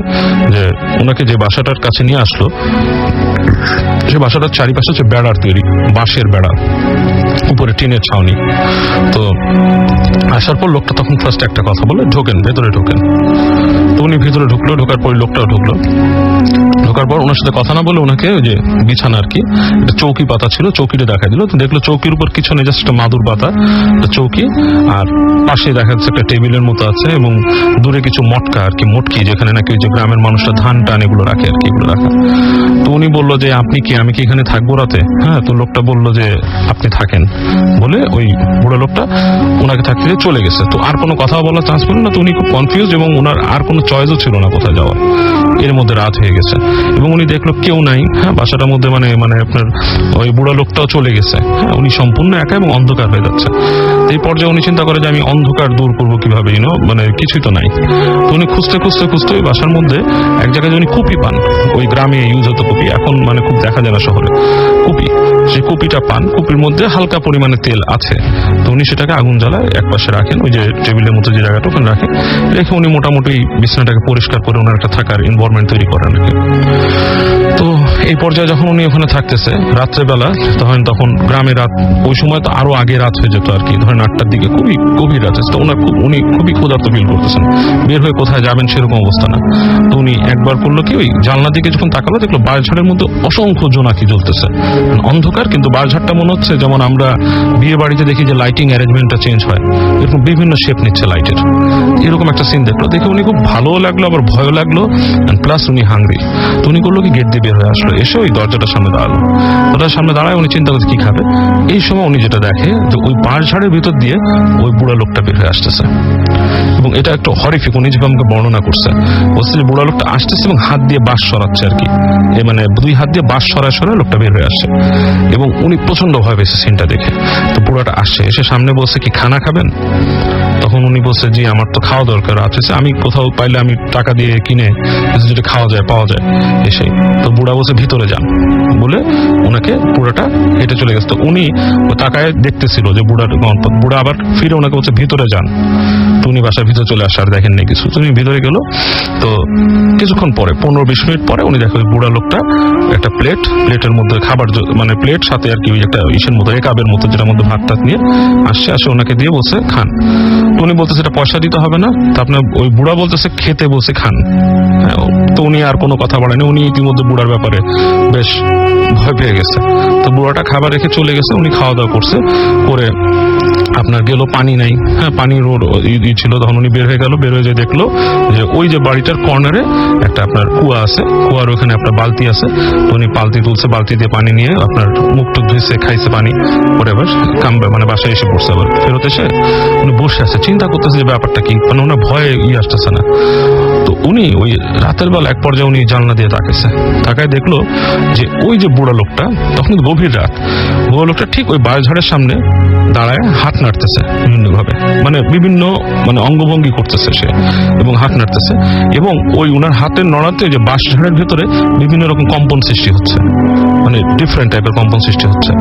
[SPEAKER 5] যে ওনাকে যে বাসাটার কাছে নিয়ে আসলো, সে বাসাটার চারিপাশে হচ্ছে বেড়ার তৈরি, বাঁশের বেড়া, উপরে টিনের ছাউনি। তো আসার পর লোকটা তখন ফার্স্ট একটা কথা বলে, ঢোকেন, ভেতরে ঢোকেন। তো উনি ভেতরে ঢুকলো, ঢোকার পর লোকটাও ঢুকলো। ঢোকার পর ওনার সাথে কথা না বলে ওনাকে ওই যে বিছানা আর কি, একটা চৌকি পাতা ছিল, চৌকিটা দেখা দিল। তো দেখলো চৌকির উপর কিছু নেই, জাস্ট একটা মাদুর পাতা, একটা চৌকি, আর পাশে দেখা যাচ্ছে একটা টেবিলের মতো আছে, এবং দূরে কিছু মটকা আর কি, মটকি, যেখানে নাকি ওই যে গ্রামের মানুষরা ধান টান এগুলো রাখে আর কি, এগুলো রাখা। তো উনি বললো যে আপনি কি, আমি কি এখানে থাকবো রাতে? হ্যাঁ। তো লোকটা বললো যে আপনি থাকেন, বলে ওই বুড়ো লোকটা ওনাকে থাকতে দিয়ে চলে গেছে। তো আর কোনো কথা বলার চান্স পেল না। তো উনি খুব কনফিউজ, এবং ওনার আর কোনো চয়েসও ছিল না কোথায় যাওয়ার। এর মধ্যে রাত হয়ে গেছে, এবং উনি দেখলো কেউ নাই, হ্যাঁ, বাসাটার মধ্যে মানে মানে আপনার ওই বুড়া লোকটাও চলে গেছে। হ্যাঁ, উনি সম্পূর্ণ একা এবং অন্ধকার হয়ে যাচ্ছে। এই পর্যায়ে উনি চিন্তা করে যে আমি অন্ধকার দূর করবো কিভাবে, মানে কিছুই তো নাই। তো উনি খুঁজতে খুঁজতে খুঁজতে ওই বাসার মধ্যে এক জায়গায় উনি কুপি পান, ওই গ্রামে ইউজ হতো কুপি, এখন মানে খুব দেখা যায় না শহরে কুপি। সেই কুপিটা পান, কুপির মধ্যে হালকা পরিমাণে তেল আছে। তো উনি সেটাকে আগুন জ্বালায় এক পাশে রাখেন, ওই যে টেবিলের মতো যে জায়গাটা ওখানে রাখেন, রেখে উনি মোটামুটি বিছানাটাকে পরিষ্কার করে ওনার একটা থাকার এনভায়রনমেন্ট তৈরি করেন আর কি। তো এই পর্যায়ে যখন উনি ওখানে থাকতেছে রাত্রেবেলা, তখন গ্রামে রাত, ওই সময় তো আরো আগে রাত হয়ে যেত আর কি, ধরেন 8টার দিকে, খুবই গভীর রাত। তো উনি খুবই ক্ষুধার্ত ফিল করতেছেন, বের হয়ে কোথায় যাবেন সেরকম অবস্থা না। তো উনি একবার করলো কি, ওই জানলার দিকে যখন তাকালো, দেখলো বাঁশঝাড়ের মধ্যে অসংখ্য জোনাকি জ্বলতেছে, অন্ধকার, কিন্তু বাঁশঝাড়টা মনে হচ্ছে যেমন আমরা বিয়ে বাড়িতে দেখি যে লাইটিং অ্যারেঞ্জমেন্টটা চেঞ্জ হয়, এরকম বিভিন্ন শেপ নিচ্ছে লাইটের, এরকম একটা সিন দেখলো। দেখে উনি খুব ভালোও লাগলো, আবার ভয়ও লাগলো, প্লাস উনি হাংরি। তো উনি করলো কি, গেট দিয়ে বের হয়ে আসলো, এসে ওই দরজাটার সামনে দাঁড়ালো। দরজার সামনে দাঁড়ায় উনি চিন্তা করছে কি খাবে। এই সময় উনি যেটা দেখে যে ওই বাঁশঝাড়ের ভিতর দিয়ে ওই বুড়া লোকটা বের হয়ে আসতেছে, এবং এটা একটা হরিফিক, উনি যেভাবে আমাকে বর্ণনা করছে, বলছে যে বুড়া লোকটা আসতেছে এবং হাত দিয়ে বাঁশ সরাচ্ছে আর কি, মানে 2 হাত দিয়ে বাঁশ সরায় সরায় লোকটা বের হয়ে আসছে, এবং উনি প্রচন্ড ভয় পেয়েছে সিনটা দেখে। তো বুড়াটা আসছে, এসে সামনে বলছে কি খানা খাবেন? তখন উনি বলছে জি আমার তো খাওয়া দরকার আছে, আমি কোথাও পাইলে আমি টাকা দিয়ে কিনে যেটা খাওয়া যায় পাওয়া যায় এসে। তো বুড়া বলছে ভিতরে যান, বলে ওনাকে বুড়াটা হেঁটে চলে গেছে। তো উনি তাকায় দেখতেছিল যে বুড়া আবার ফিরে ওনাকে বলছে ভিতরে যান। তো উনি বাসার ভিতরে চলে আসে, আর দেখেন নেই কিছু। তুমি ভিতরে গেল। তো কিছুক্ষণ পরে 15-20 মিনিট পরে উনি দেখে ওই বুড়া লোকটা একটা প্লেটের মধ্যে খাবার, মানে প্লেট সাথে আর কি ওই একটা ইসের মতো, একাবের মতো, যেটার মধ্যে ভাত টাত নিয়ে আসে ওনাকে দিয়ে বলছে খান। তো উনি বলতেছে এটা পয়সা দিতে হবে না। তো আপনার ওই বুড়া বলতেছে খেতে বলছে খান। তো উনি আর কোনো কথা বলেনি, উনি ইতিমধ্যে বুড়ার ব্যাপারে বেশ ভয় পেয়ে গেছে। তো বুড়াটা খাবার রেখে চলে গেছে, উনি খাওয়া দাওয়া করছে, করে আপনার গেল, পানি নাই, হ্যাঁ পানি রোড ছিল। তখন উনি বের হয়ে গেল, বের হয়ে যে দেখলো যে ওই যে বাড়িটার কর্নারে একটা আপনার কুয়া আছে, কুয়ার ওখানে আপনার বালতি আছে। তো উনি বালতি তুলছে, বালতি দিয়ে পানি নিয়ে আপনার মুখ টুক ধুইছে, খাইছে পানি, করে এবার মানে বাসায় এসে পড়ছে। আবার ফেরত এসে উনি বসে আছে, চিন্তা করতেছে যে ব্যাপারটা কি, মানে ওনার ভয়ে আসতেছে না। তো উনি ওই রাতের বেলা এক পর্যায়ে উনি জানলা দিয়ে তাকায় দেখলো যে ওই যে বুড়া লোকটা, তখন গভীর রাত, বুড়া লোকটা ঠিক ওই বাঁশঝাড়ের সামনে দাঁড়ায় হাত নাড়তেছে বিভিন্নভাবে, বিভিন্ন অঙ্গভঙ্গি করতেছে সে এবং হাত নাড়তেছে, এবং ওই উনার হাতের নড়াতে যে বাঁশঝাড়ের ভেতরে বিভিন্ন রকম কম্পন সৃষ্টি হচ্ছে, ডিফারেন্ট টাইপের কম্পন সৃষ্টি হচ্ছে।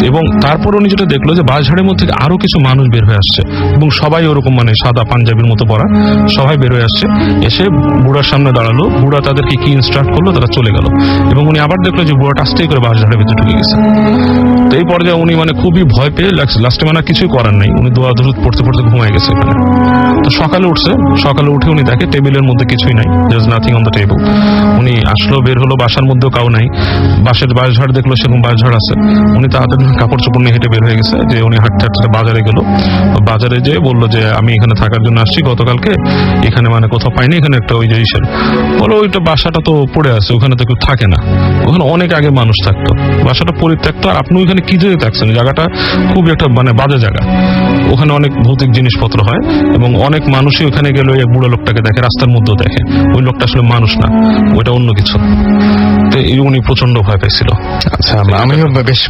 [SPEAKER 5] এবং তারপর উনি যেটা দেখলো যে বাঁশঝাড়ের মধ্যে আরো কিছু মানুষ বের হয়ে আসছে, এবং সবাই ওরকম সাদা পাঞ্জাবির মতো পরা, সবাই বের হয়ে আসছে, এসে বুড়ার সামনে দাঁড়ালো। বুড়া তাদেরকে কি ইনস্ট্রাক্ট করলো, তারা চলে গেল, এবং উনি আবার দেখলো যে বুড়াটা আস্তেই করে বাঁশঝাড়ের ভিতরে ঢুকে গেছে। তো এই পর্যায়ে উনি খুবই ভয় পেয়ে লাস্টে কিছুই করার নেই, উনি দোয়া দরুদ পড়তে পড়তে ঘুমায় গেছে এখানে। তো সকালে উঠে উনি দেখে টেবিলের মধ্যে কিছুই নাই, there is nothing on the table. উনি আসলো, বের হলো, বাসার মধ্যেও কাউ নাই, বাঁশঝাড় দেখলো সেরকম বাঁশঝাড় আছে। উনি তাড়াতাড়ি কাপড় চোপড় নিয়ে হেঁটে বের হয়ে গেছে, যে উনি হাঁটতে হাঁটতে বাজারে গেল। বাজারে যেয়ে বললো যে আমি এখানে থাকার জন্য আসছি, গতকালকে এখানে কোথাও পাইনি, এখানে একটা ওই যে বলো ওইটা বাসাটা তো পড়ে আছে, ওখানে তো কেউ থাকে না, ওখানে অনেক আগে মানুষ থাকতো, বাসাটা পরিত্যক্ত, আর আপনি ওইখানে কি জন্য থাকছেন, জায়গাটা খুবই একটা বাজে জায়গা, ওখানে অনেক ভৌতিক জিনিসপত্র হয়, এবং অনেক মানুষই ওখানে গেলে ওই বুড়ো লোকটাকে দেখে, রাস্তার মধ্যেও দেখে, ওই লোকটা আসলে মানুষ না, ওইটা অন্য কিছু। তো উনি প্রচন্ড ভয় পেয়েছিল।
[SPEAKER 1] আচ্ছা, আমিও বেশ